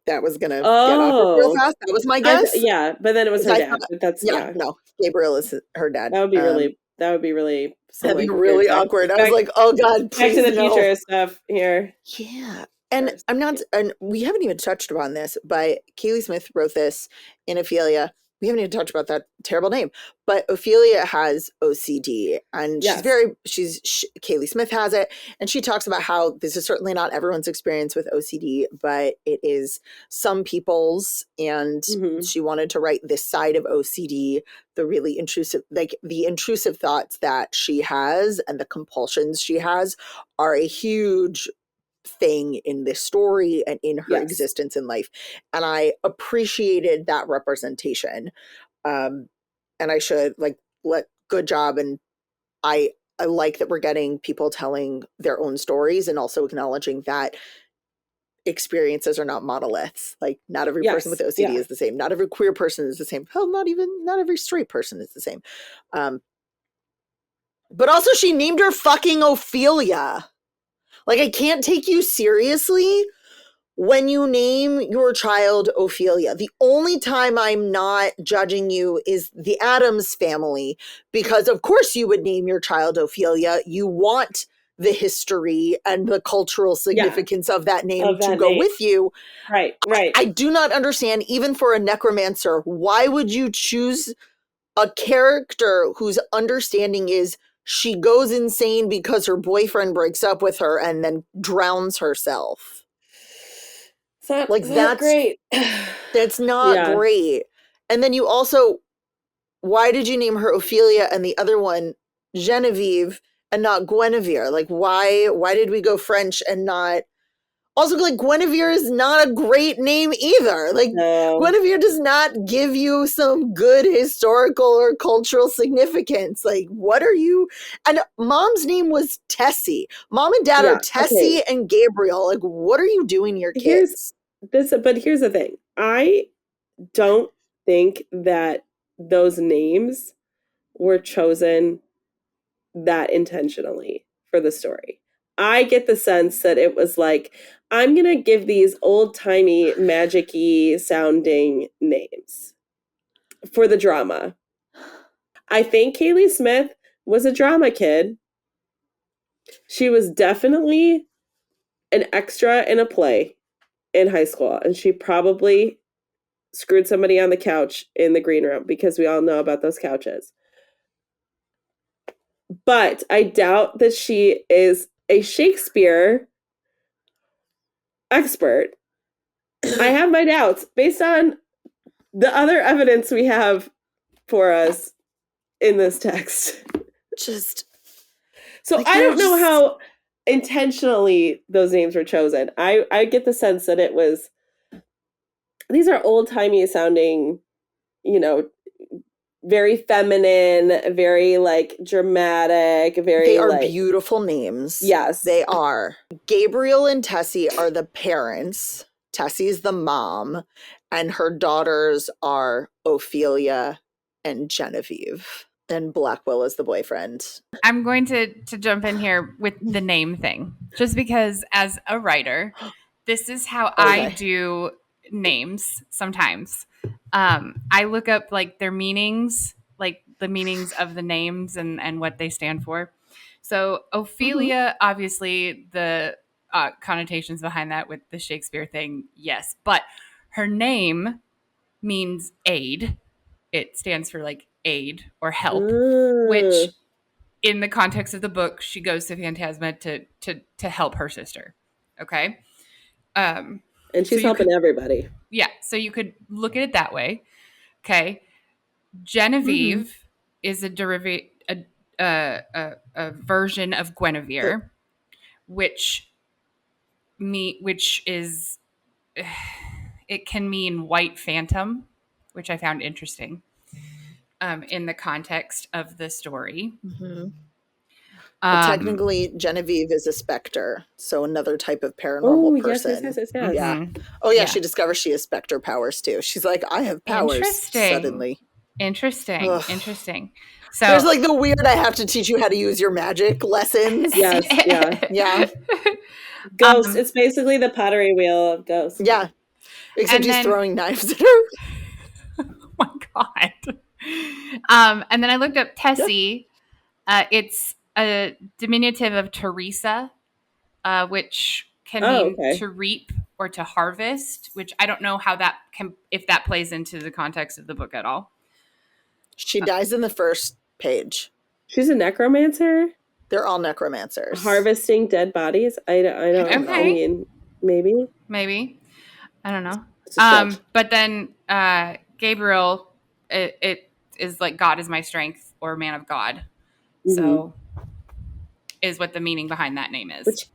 that was gonna get awkward real Oh. fast. That was my guess. Yeah, but then it was 'Cause her I dad. thought, But that's yeah, yeah. no, Gabriel is her dad. That would be really some That'd be like weird really awkward. I was back like, oh God, back to please the no. future stuff here. Yeah. And First. I'm not, and we haven't even touched upon this, but Kaylie Smith wrote this in Ophelia. We haven't even talked about that terrible name, but Ophelia has OCD, and Yes. Kaylie Smith has it. And she talks about how this is certainly not everyone's experience with OCD, but it is some people's. And Mm-hmm. she wanted to write this side of OCD, the really intrusive, like the intrusive thoughts that she has and the compulsions she has are a huge thing in this story and in her Yes. existence in life. And I appreciated that representation. Um, and I should like let good job. And I like that we're getting people telling their own stories and also acknowledging that experiences are not monoliths. Like not every person with Yes. OCD Yeah. is the same. Not every queer person is the same. Hell, not every straight person is the same. Um, but also she named her fucking Ophelia. Like I can't take you seriously when you name your child Ophelia. The only time I'm not judging you is the Addams family, because of course you would name your child Ophelia. You want the history and the cultural Yeah. significance of that name Of to that go name. with you. Right. Right. I do not understand, even for a necromancer, why would you choose a character whose understanding is she goes insane because her boyfriend breaks up with her and then drowns herself. It's not great. That's not Yeah. great. And then you also, why did you name her Ophelia and the other one Genevieve and not Guinevere? Like, why did we go French and not? Also, like, Guinevere is not a great name either. Like, No. Guinevere does not give you some good historical or cultural significance. Like, what are you? And mom's name was Tessie. Mom and dad are Tessie and Gabriel. Like, what are you doing to your kids? But here's the thing. I don't think that those names were chosen that intentionally for the story. I get the sense that it was like, I'm going to give these old-timey, magic-y sounding names for the drama. I think Kaylie Smith was a drama kid. She was definitely an extra in a play in high school, and she probably screwed somebody on the couch in the green room, because we all know about those couches. But I doubt that she is a Shakespeare expert. I have my doubts based on the other evidence we have for us in this text. So like, I don't know how intentionally those names were chosen. I get the sense that it was, these are old-timey sounding, you know, very feminine, very like dramatic, very They are like beautiful names. Yes. They are. Gabriel and Tessie are the parents. Tessie's the mom, and her daughters are Ophelia and Genevieve. And Blackwell is the boyfriend. I'm going to jump in here with the name thing, just because as a writer, this is how I do names sometimes. I look up like their meanings, like the meanings of the names and what they stand for. So Ophelia, obviously the connotations behind that with the Shakespeare thing, yes. But her name means aid. It stands for like aid or help, which in the context of the book, she goes to Phantasma to help her sister. Okay. And she's helping everybody. Yeah. So you could look at it that way. Okay. Genevieve is a a version of Guinevere, which is it can mean white phantom, which I found interesting in the context of the story. Technically, Genevieve is a specter, so another type of paranormal person. Yes. Yeah. Mm-hmm. Oh yeah, she discovers she has specter powers too. She's like, I have powers suddenly. Interesting. So there's like the weird, I have to teach you how to use your magic lessons. Yes, yeah. Ghost. It's basically the pottery wheel of Ghost. Yeah. Except he's throwing knives at her. Oh my God. And then I looked up Tessie. It's a diminutive of Teresa, which can mean to reap or to harvest, which I don't know how that if that plays into the context of the book at all. She dies in the first page. She's a necromancer? They're all necromancers. Harvesting dead bodies? I don't know. I mean, maybe. I don't know. But then Gabriel, it is like God is my strength or man of God. So is what the meaning behind that name is.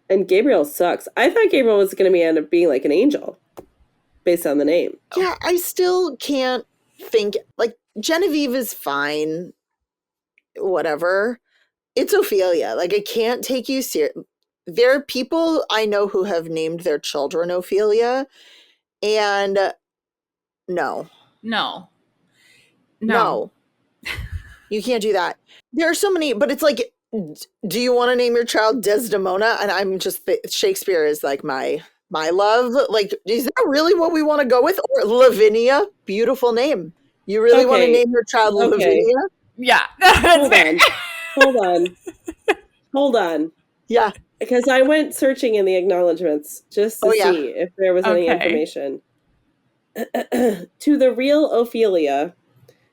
And Gabriel sucks. I thought Gabriel was going to end up being like an angel based on the name. Yeah, I still can't think, like, Genevieve is fine. Whatever. It's Ophelia. Like, I can't take you serious. There are people I know who have named their children Ophelia, and no. You can't do that. There are so many, but it's like, do you want to name your child Desdemona? And I'm just, Shakespeare is like my love. Like, is that really what we want to go with? Or Lavinia, beautiful name. You really want to name your child Lavinia? Yeah. Hold on. Yeah. Because I went searching in the acknowledgments just to see if there was any information. To the real Ophelia,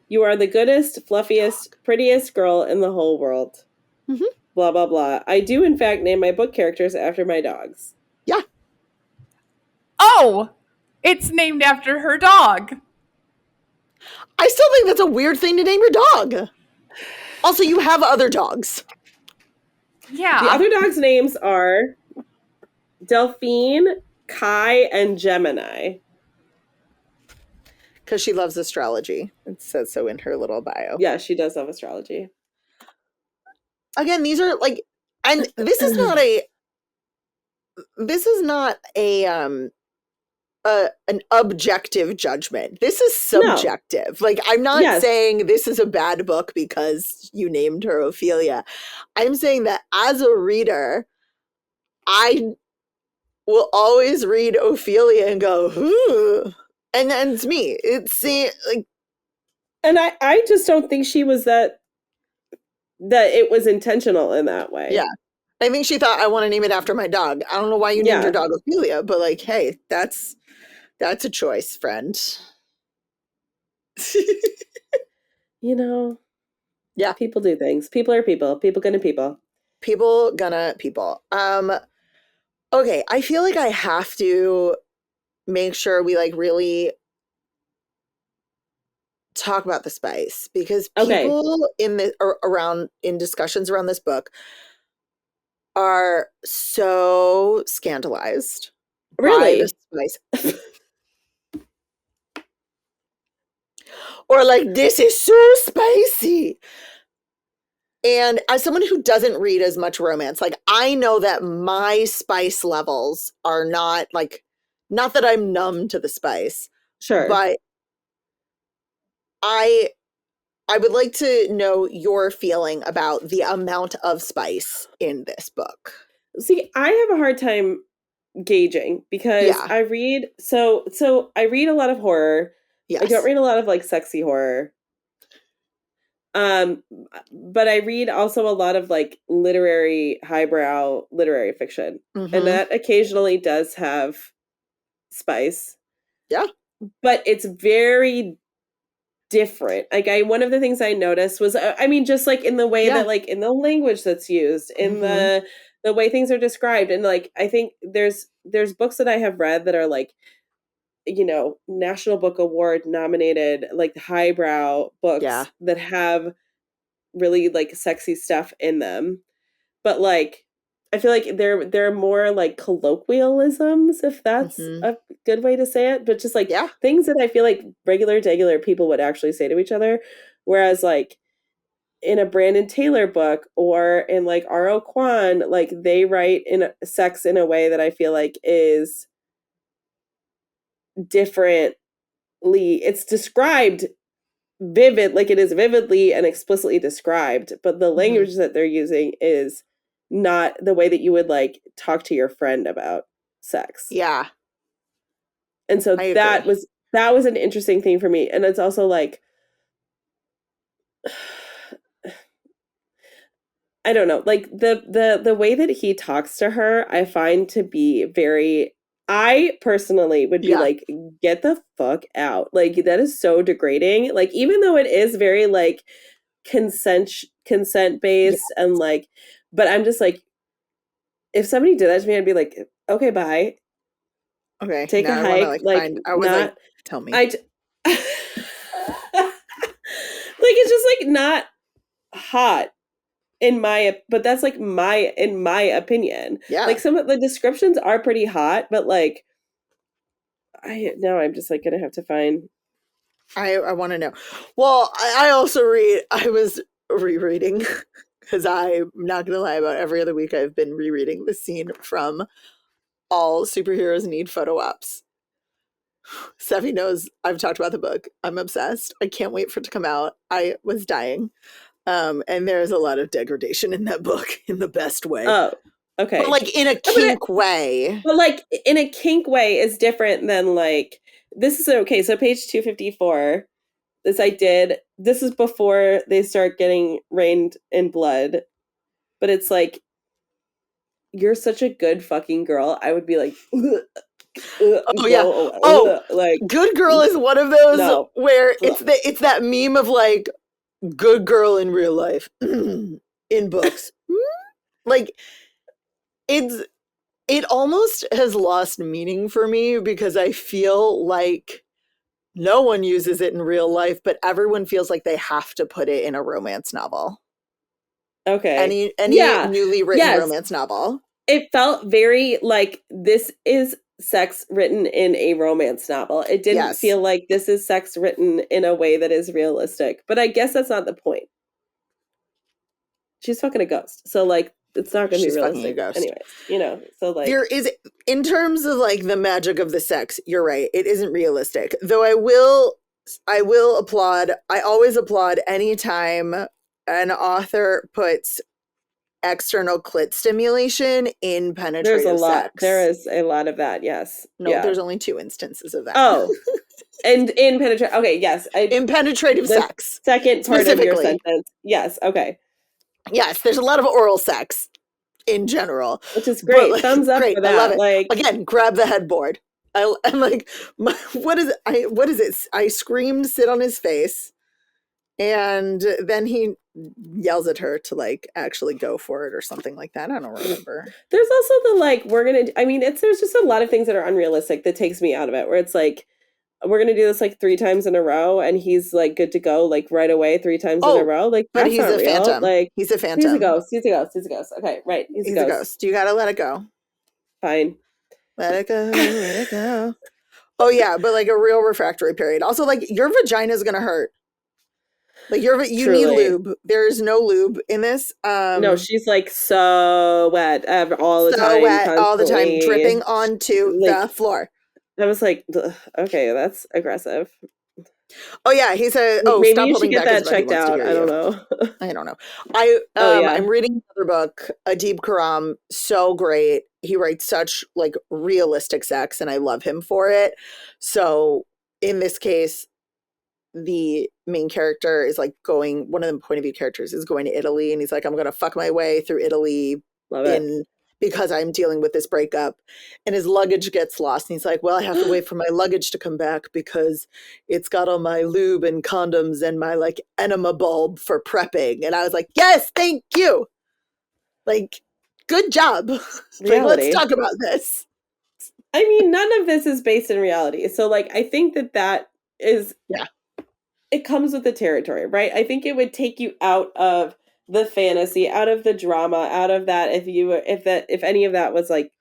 You are the goodest, fluffiest, prettiest girl in the whole world. Mm-hmm. Blah, blah, blah. I do, in fact, name my book characters after my dogs. Yeah. Oh, it's named after her dog. I still think that's a weird thing to name your dog. Also, you have other dogs. Yeah. The other dogs' names are Delphine, Kai, and Gemini. Because she loves astrology. It says so in her little bio. Yeah, she does love astrology. Again, these are like, and this is not an objective judgment. This is subjective. No. Like, I'm not saying this is a bad book because you named her Ophelia. I'm saying that as a reader, I will always read Ophelia and go, ooh. And then it's me. It's like, and I just don't think she was that it was intentional in that way. Yeah. I think she thought, I want to name it after my dog. I don't know why you named your dog Ophelia, but like, hey, that's a choice, friend. You know, yeah, people do things. People are people. People gonna people. People gonna people. Okay, I feel like I have to make sure we like really talk about the spice, because people in the or around in discussions around this book are so scandalized by the spice. Or like, this is so spicy. And as someone who doesn't read as much romance, like, I know that my spice levels are not like, not that I'm numb to the spice. Sure. But I would like to know your feeling about the amount of spice in this book. See, I have a hard time gauging because I read so I read a lot of horror. Yes. I don't read a lot of like sexy horror. But I read also a lot of like highbrow literary fiction. Mm-hmm. And that occasionally does have spice. Yeah. But it's very different. Like one of the things I noticed was, I mean, just like in the way that like in the language that's used, in the way things are described. And like, I think there's books that I have read that are like, you know, National Book Award nominated, like highbrow books that have really like sexy stuff in them. But like, I feel like they're more like colloquialisms, if that's a good way to say it, but just like things that I feel like regular people would actually say to each other. Whereas like in a Brandon Taylor book or in like R.O. Kwan, like they write in sex in a way that I feel like is differently. It's described like it is vividly and explicitly described, but the language that they're using is not the way that you would like talk to your friend about sex. Yeah. And so that was an interesting thing for me. And it's also like, I don't know, like the way that he talks to her, I find to be very, I personally would be like, get the fuck out. Like that is so degrading. Like, even though it is very like consent based and like, but I'm just like, if somebody did that to me, I'd be like, okay, bye. Okay. Take a hike. Tell me. like, it's just like not hot but that's like in my opinion. Yeah. Like some of the descriptions are pretty hot, but like, I'm just like gonna have to find. I want to know. Well, I also I was rereading, because I'm not going to lie, about every other week I've been rereading the scene from All Superheroes Need Photo Ops. Steffi knows I've talked about the book. I'm obsessed. I can't wait for it to come out. I was dying. And there's a lot of degradation in that book in the best way. Oh, okay. But like in a kink way. But like in a kink way is different than like, this is okay. So page 254, this is before they start getting rained in blood, but it's like, you're such a good fucking girl. I would be like, Oh yeah. Go Oh, away. Like, Good Girl is one of those no. where it's that meme of like good girl in real life in books. Like it almost has lost meaning for me because I feel like no one uses it in real life, but everyone feels like they have to put it in a romance novel. Okay. Any Yeah. newly written Yes. romance novel. It felt very like this is sex written in a romance novel. It didn't Yes. feel like this is sex written in a way that is realistic. But I guess that's not the point. She's fucking a ghost. So like it's not going to be She's fucking a realistic ghost. anyways, you know. So like there is, in terms of like the magic of the sex, you're right. It isn't realistic. Though I will applaud. I always applaud anytime an author puts external clit stimulation in there's a penetrative lot. sex. There is a lot of that. Yes. No, Yeah. there's only 2 instances of that. Oh. And in penetrative. Okay, yes. In penetrative sex. Second part of your sentence. Yes, okay. Yes, there's a lot of oral sex in general. Which is great. Like, thumbs up great, for that. I love it. Like again, grab the headboard. I'm like, what is it? I screamed, sit on his face. And then he yells at her to like actually go for it or something like that. I don't remember. There's also the like, there's just a lot of things that are unrealistic that takes me out of it, where it's like, we're gonna do this like 3 times in a row, and he's like good to go like right away 3 times in a row. Like, but that's he's not a real. phantom. Like, he's a phantom. He's a ghost. He's a ghost. He's a ghost. Okay, right. He's a ghost. You gotta let it go. Fine. Let it go. Let it go. Oh yeah, but like a real refractory period. Also, like your vagina is gonna hurt. Like you need lube. There's no lube in this. No, she's like so wet all the time. All the time, dripping onto the floor. I was like, okay, that's aggressive. Oh yeah, he said, "Oh, maybe stop you holding should get back that checked out." I don't know. I don't know. I'm reading another book, Adib Karam. So great. He writes such like realistic sex, and I love him for it. So in this case, the main character is like one of the point of view characters is going to Italy, and he's like, I'm gonna fuck my way through Italy because I'm dealing with this breakup, and his luggage gets lost, and he's like, well, I have to wait for my luggage to come back because it's got all my lube and condoms and my like enema bulb for prepping. And I was like, yes, thank you, like good job. Like, let's talk about this. I mean, none of this is based in reality, so like I think that is it comes with the territory, right? I think it would take you out of the fantasy, out of the drama, out of that if any of that was like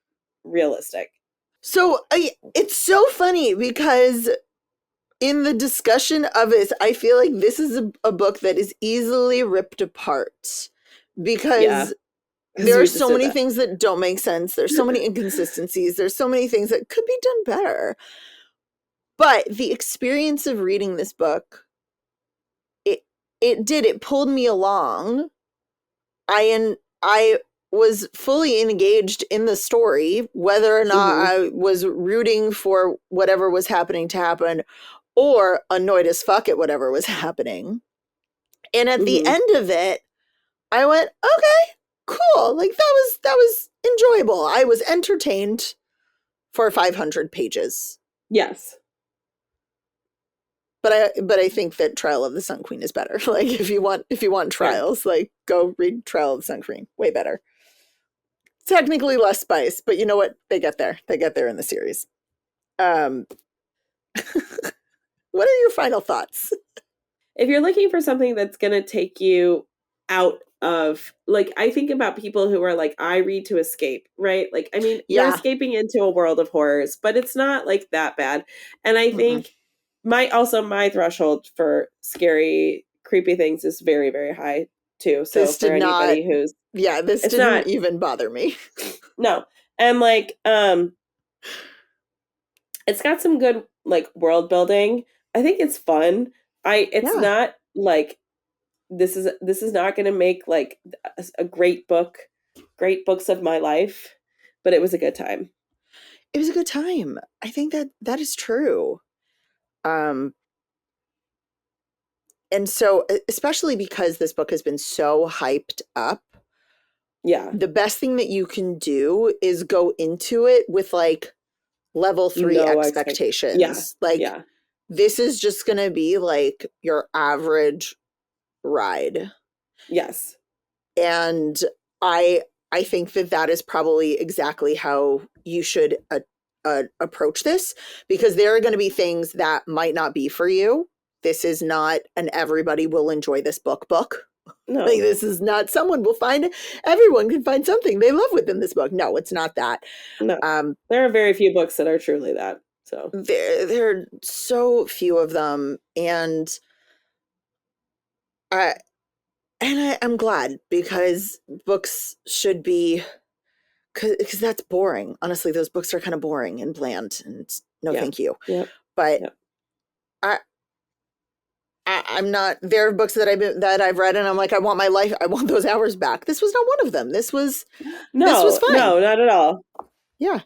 realistic. So it's so funny because in the discussion of it, I feel like this is a book that is easily ripped apart because there are so many things that don't make sense. There's so many inconsistencies. There's so many things that could be done better. But the experience of reading this book, it pulled me along. I was fully engaged in the story, whether or not I was rooting for whatever was happening to happen or annoyed as fuck at whatever was happening. And at the end of it, I went, okay, cool. Like that was enjoyable. I was entertained for 500 pages. Yes. But I think that Trial of the Sun Queen is better. Like if you want trials, like go read Trial of the Sun Queen. Way better. Technically less spice, but you know what? They get there. They get there in the series. What are your final thoughts? If you're looking for something that's going to take you out of, like, I think about people who are like, I read to escape, right? Like, I mean, you're escaping into a world of horrors, but it's not like that bad. And I think my threshold for scary, creepy things is very, very high too. So this for anybody who's this didn't even bother me. No. And like it's got some good like world building. I think it's fun. It's not like this is not going to make like a great books of my life, but it was a good time. It was a good time. I think that is true. And so, especially because this book has been so hyped up, the best thing that you can do is go into it with like level 3 No expectations. Yeah. This is just going to be like your average ride. Yes. And I think that is probably exactly how you should approach this, because there are going to be things that might not be for you. This is not an everybody will enjoy this book. No. Like, this is not everyone can find something they love within this book. No, it's not that. No. There are very few books that are truly that. So there are so few of them, and I'm glad, because books should be, because that's boring. Honestly, those books are kind of boring and bland, and no, thank you. Yep. But yep. I'm not. There are books that I've read, and I'm like, I want my life. I want those hours back. This was not one of them. This was fine. No, not at all. Yeah.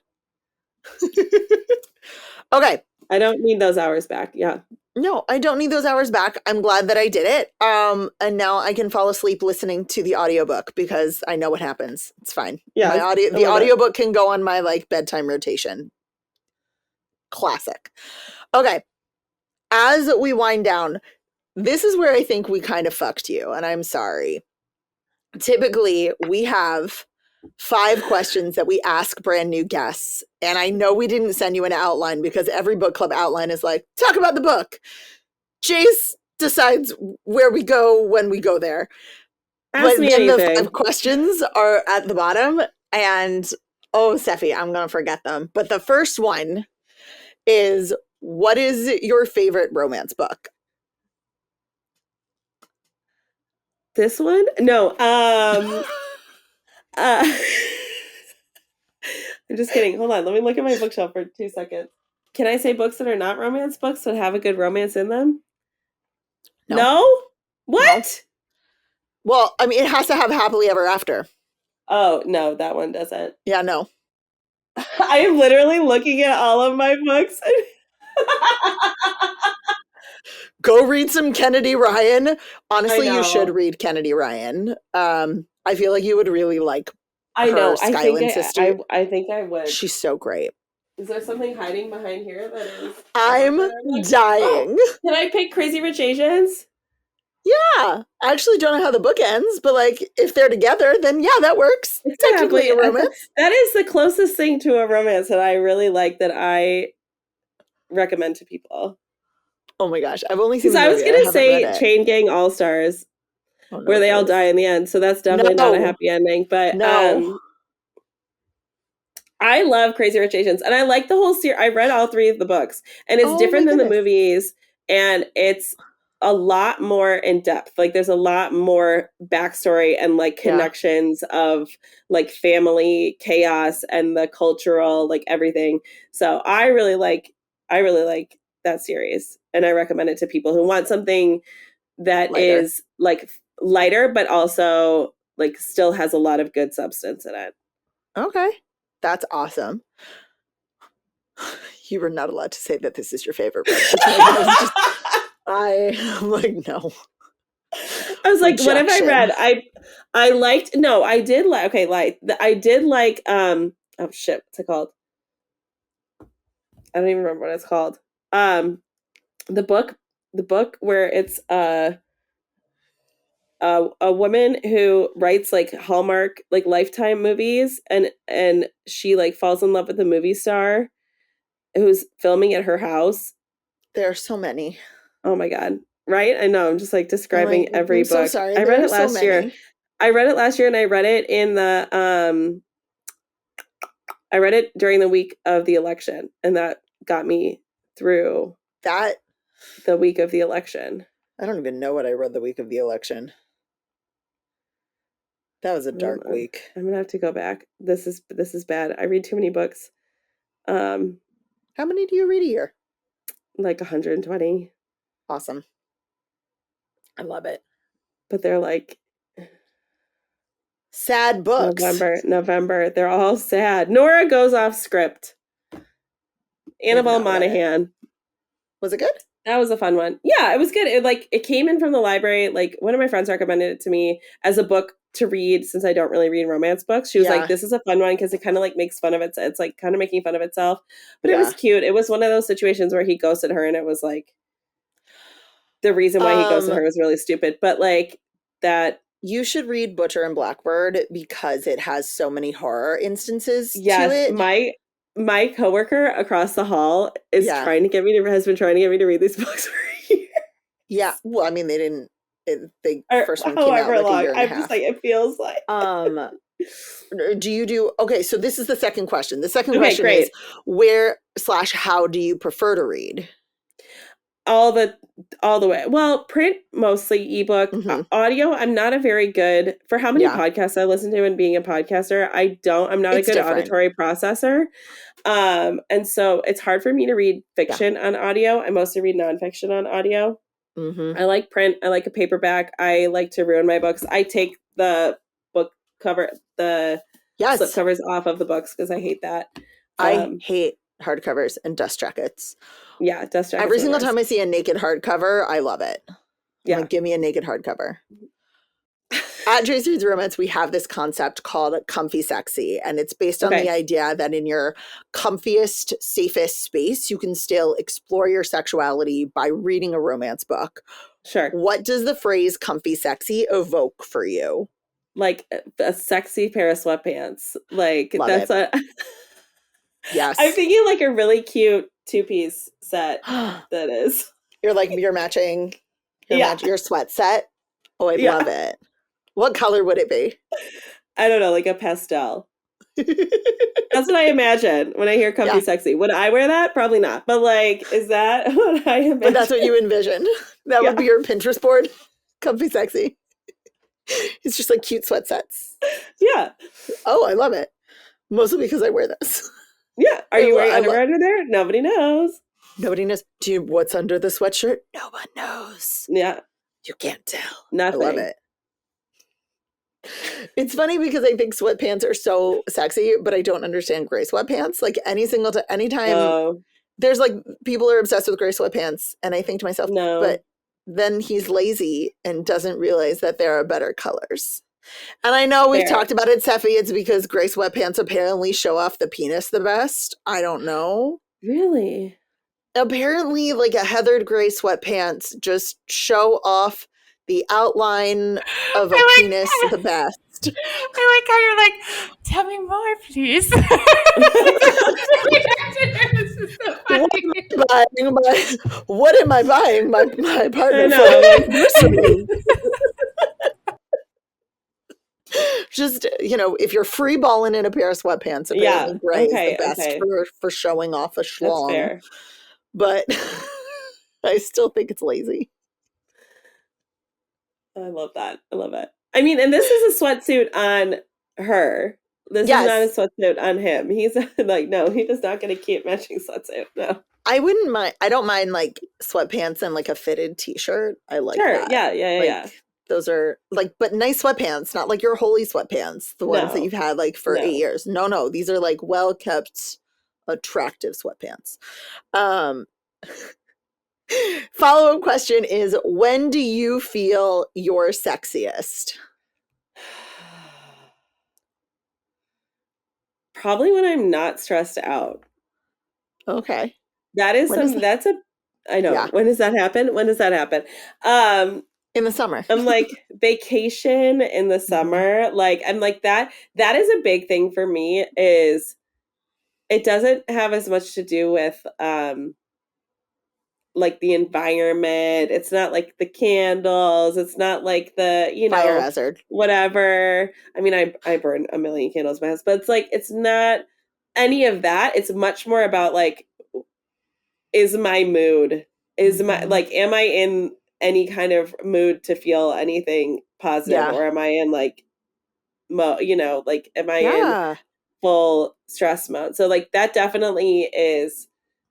Okay. I don't need those hours back. Yeah. No, I don't need those hours back. I'm glad that I did it. And now I can fall asleep listening to the audiobook, because I know what happens. It's fine. Yeah. The audiobook can go on my like bedtime rotation. Classic. Okay. As we wind down, this is where I think we kind of fucked you, and I'm sorry. Typically, we have 5 questions that we ask brand new guests. And I know we didn't send you an outline, because every book club outline is like, talk about the book. Jace decides where we go when we go there. Ask me anything. The 5 questions are at the bottom, and Steffi, I'm going to forget them. But the first one is, what is your favorite romance book? This one? No. I'm just kidding. Hold on. Let me look at my bookshelf for 2 seconds. Can I say books that are not romance books that have a good romance in them? No? What? No. Well, I mean, it has to have happily ever after. Oh, no, that one doesn't. Yeah, no. I am literally looking at all of my books. Go read some Kennedy Ryan. Honestly, you should read Kennedy Ryan. I feel like you would really like her Skyland sister. I think I would. She's so great. Is there something hiding behind here that is? I'm dying. Oh, can I pick Crazy Rich Asians? Yeah. I actually don't know how the book ends, but like, if they're together, then yeah, that works. It's technically a romance. That is the closest thing to a romance that I really like, that I recommend to people. Oh my gosh, I've only seen. Because I was gonna say Chain Gang All Stars, where they all die in the end. So that's definitely not a happy ending. But I love Crazy Rich Asians, and I like the whole series. I read all 3 of the books, and it's different than the movies, and it's a lot more in depth. Like, there's a lot more backstory and like connections of like family chaos and the cultural, like everything. So I really like that series, and I recommend it to people who want something that is like lighter, but also like still has a lot of good substance in it. Okay. That's awesome. You were not allowed to say that this is your favorite book. I'm like, no. I was like, what have I read? I liked, no, I did like, okay, I did like, oh shit, what's it called? I don't even remember what it's called. The book where it's a woman who writes like Hallmark, like Lifetime movies, and she like falls in love with a movie star who's filming at her house. There are so many. Oh my God. Right? I know. I'm just like describing every book. I'm so sorry. I read it last year. I read it last year, and I read it in the I read it during the week of the election, and that got me through the week of the election. I don't even know what I read the week of the election. That was a dark week. I'm gonna have to go back. This is bad. I read too many books. How many do you read a year? Like 120. Awesome. I love it. But they're like sad books. November. They're all sad. Nora Goes Off Script. Annabelle Monaghan. Was it good? That was a fun one. Yeah, it was good. It came in from the library. Like, one of my friends recommended it to me as a book to read since I don't really read romance books. She was like, this is a fun one because it kind of like makes fun of it. It's like kind of making fun of itself, but it was cute. It was one of those situations where he ghosted her and it was like the reason why he ghosted her was really stupid. But like that. You should read Butcher and Blackbird because it has so many horror instances to it. My coworker across the hall is has been trying to get me to read these books for a year. Yeah. Well, I mean, they first one came out like a year and a half. I'm just like, it feels like. Okay, so this is the second question. The second question is how do you prefer to read? All the way. Well, print mostly, ebook, audio. I'm not a very good for how many podcasts I listen to and being a podcaster. I'm not a good auditory processor. And so it's hard for me to read fiction on audio. I mostly read nonfiction on audio. I like print. I like a paperback. I like to ruin my books. I take the book cover, the slip covers off of the books because I hate that. I hate hardcovers and dust jackets. Yeah, dust jackets. Every single time I see a naked hardcover, I love it. Yeah, like, give me a naked hardcover. At Jace Reads Romance, we have this concept called comfy sexy, and it's based on the idea that in your comfiest, safest space, you can still explore your sexuality by reading a romance book. Sure. What does the phrase comfy sexy evoke for you? Like a sexy pair of sweatpants. Like love that's it. Yes. I'm thinking like a really cute two-piece set that is. You're matching your sweat set. Oh, I love it. What color would it be? I don't know, like a pastel. That's what I imagine when I hear comfy sexy. Would I wear that? Probably not. But like, is that what I imagine? But that's what you envision. That would be your Pinterest board. Comfy sexy. It's just like cute sweat sets. Yeah. Oh, I love it. Mostly because I wear this. Yeah. Are you wearing underwear under there? Nobody knows. Nobody knows. What's under the sweatshirt? No one knows. Yeah. You can't tell. Nothing. I love it. It's funny because I think sweatpants are so sexy, but I don't understand gray sweatpants. Like anytime there's like people are obsessed with gray sweatpants, and I think to myself, but then he's lazy and doesn't realize that there are better colors. And I know we've talked about it, Seffi. It's because gray sweatpants apparently show off the penis the best. I don't know. Really? Apparently, like a heathered gray sweatpants just show off the outline of a penis the best. I like how you're like, tell me more, please. This is so funny. What am I buying my partner for? Just, if you're free balling in a pair of sweatpants, apparently gray is the best for showing off a schlong. That's fair. But I still think it's lazy. I love that. I love it. I mean, and this is a sweatsuit on her. This is not a sweatsuit on him. He's like, no, he does not get a cute matching sweatsuit. No. I wouldn't mind. I don't mind like sweatpants and like a fitted t-shirt. I like that. Yeah. Those are like, but nice sweatpants, not like your holy sweatpants, the ones that you've had like for 8 years. No, these are like well-kept, attractive sweatpants. Follow-up question is, when do you feel your sexiest? Probably when I'm not stressed out. Okay. That is I know. Yeah. When does that happen? In the summer. I'm like vacation in the summer. Like I'm like that is a big thing for me. Is it doesn't have as much to do with like the environment. It's not like the candles. It's not like the, fire hazard, whatever. I mean, I burn a million candles in my house, but it's like, it's not any of that. It's much more about like, is my mood, am I in any kind of mood to feel anything positive, or am I in like, am I in full stress mode? So like that definitely is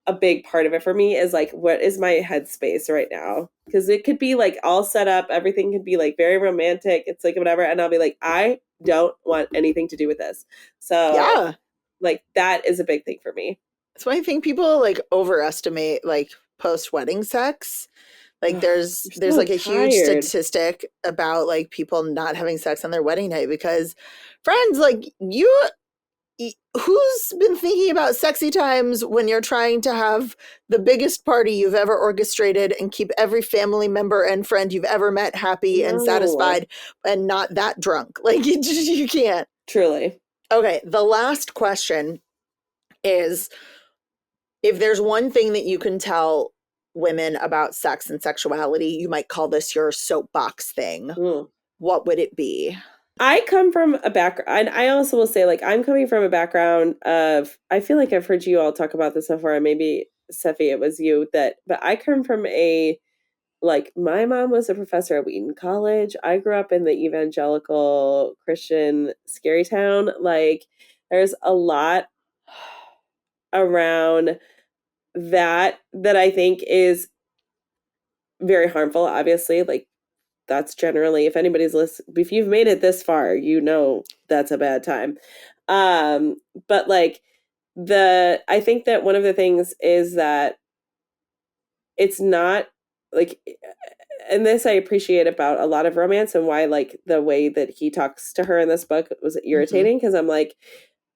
a big part of it for me, is like, what is my headspace right now? Because it could be like all set up, everything could be like very romantic, it's like whatever, and I'll be like, I don't want anything to do with this. So like that is a big thing for me. So I think people like overestimate like post-wedding sex, Like there's so like a huge tired. statistic about like people not having sex on their wedding night because friends, like who's been thinking about sexy times when you're trying to have the biggest party you've ever orchestrated and keep every family member and friend you've ever met happy and No. satisfied and not that drunk? Like you can't. Truly. Okay, the last question is, if there's one thing that you can tell women about sex and sexuality, you might call this your soapbox thing. What would it be? I come from a background, and I also will say, like, I'm coming from a background of, I feel like I've heard you all talk about this before, and maybe, Sephi, it was you but I come from like, my mom was a professor at Wheaton College. I grew up in the evangelical Christian scary town. Like, there's a lot around that I think is very harmful, obviously. Like, that's generally, if anybody's if you've made it this far, you know that's a bad time. But like I think that one of the things is that it's not like, and this I appreciate about a lot of romance and why like the way that he talks to her in this book was irritating, because I'm like,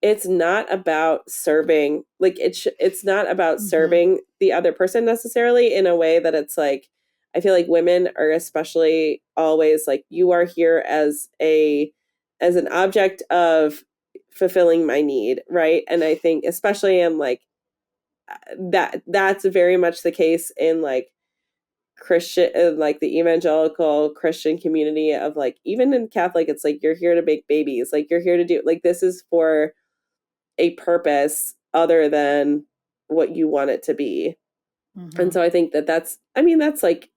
it's not about serving, like it's not about serving the other person necessarily in a way that it's like, I feel like women are especially always like, you are here as an object of fulfilling my need, right? And I think especially in like that's very much the case in like Christian, like the evangelical Christian community of like, even in Catholic, it's like, you're here to make babies, like you're here to do, like, this is for a purpose other than what you want it to be. And so I think that's like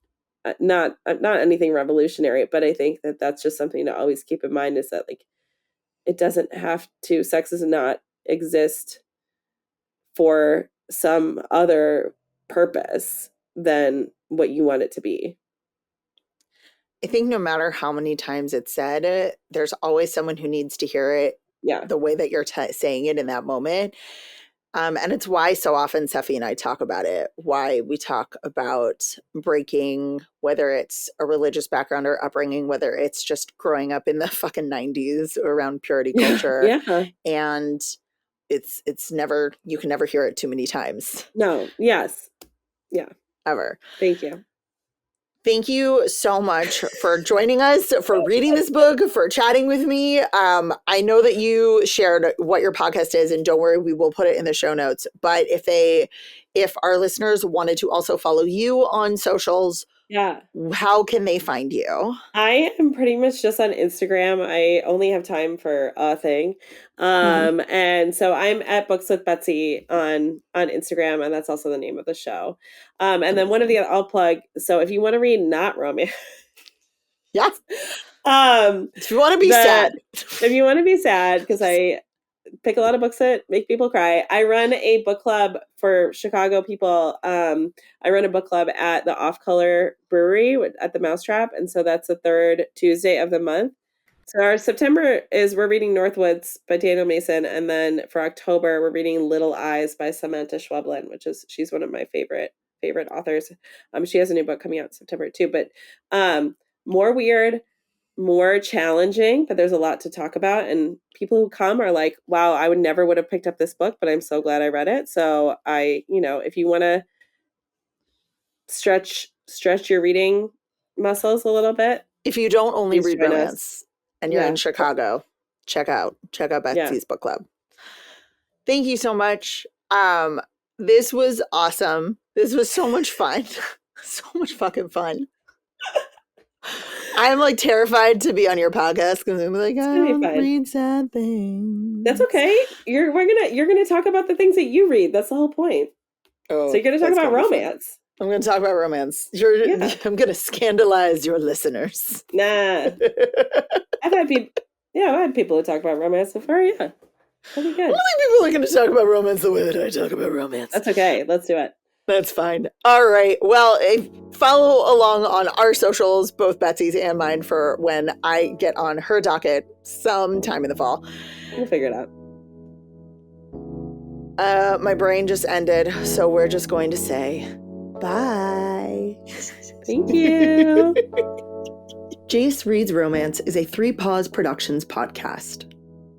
not anything revolutionary, but I think that that's just something to always keep in mind, is that like, it doesn't have to, sex does not exist for some other purpose than what you want it to be. I think no matter how many times it's said, there's always someone who needs to hear it the way that you're saying it in that moment. And it's why so often Sephi and I talk about it, why we talk about breaking, whether it's a religious background or upbringing, whether it's just growing up in the fucking 90s around purity culture. Yeah. And it's never, you can never hear it too many times. No. Yes. Yeah. Ever. Thank you. Thank you so much for joining us, for reading this book, for chatting with me. I know that you shared what your podcast is, and don't worry, we will put it in the show notes. But if our listeners wanted to also follow you on socials, how can they find you? I am pretty much just on Instagram. I only have time for a thing. And so I'm at Books with Betsy on Instagram, and that's also the name of the show. And then one of the, I'll plug, so if you want to read not romance. Yes. If you want to be sad. If you want to be sad, because I pick a lot of books that make people cry. I run a book club for Chicago people. I run a book club at the Off Color Brewery at the Mousetrap. And so that's the third Tuesday of the month. So our September we're reading Northwoods by Daniel Mason. And then for October, we're reading Little Eyes by Samantha Schweblin, she's one of my favorite authors. She has a new book coming out in September too, but more weird, more challenging, but there's a lot to talk about, and people who come are like, wow, I would have picked up this book, but I'm so glad I read it. So if you want to stretch your reading muscles a little bit, if you don't only read romance and you're in Chicago, check out Betsy's book club. Thank you so much. This was awesome. This was so much fun. So much fucking fun. I'm like terrified to be on your podcast because I'm like, I don't read sad things. That's okay. You're gonna talk about the things that you read. That's the whole point. So you're gonna talk about romance. I'm gonna talk about romance. I'm gonna scandalize your listeners. Nah. I've had people who talk about romance before. Yeah, that'd be good. I don't think people are gonna talk about romance the way that I talk about romance. That's okay. Let's do it. That's fine. All right. Well, follow along on our socials, both Betsy's and mine, for when I get on her docket sometime in the fall. We'll figure it out. My brain just ended, so we're just going to say bye. Thank you. Jace Reads Romance is a 3 Paws Productions podcast.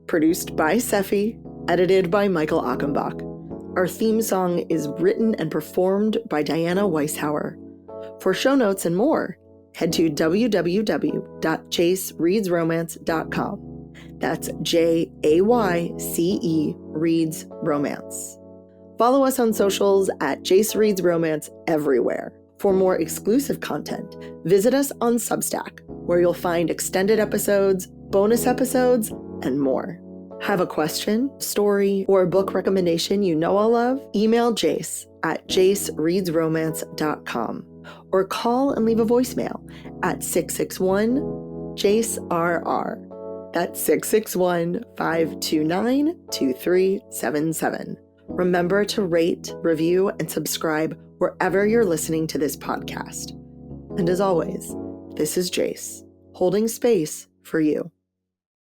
Produced by Seffi, edited by Michael Achenbach. Our theme song is written and performed by Diana Weishauer. For show notes and more, head to www.jacereadsromance.com. That's JAYCE Reads Romance. Follow us on socials at Jace Reads Romance everywhere. For more exclusive content, visit us on Substack, where you'll find extended episodes, bonus episodes, and more. Have a question, story, or a book recommendation you know I'll love? Email Jace at jacereadsromance.com or call and leave a voicemail at 661-JACE-RR. That's 661-529-2377. Remember to rate, review, and subscribe wherever you're listening to this podcast. And as always, this is Jace, holding space for you.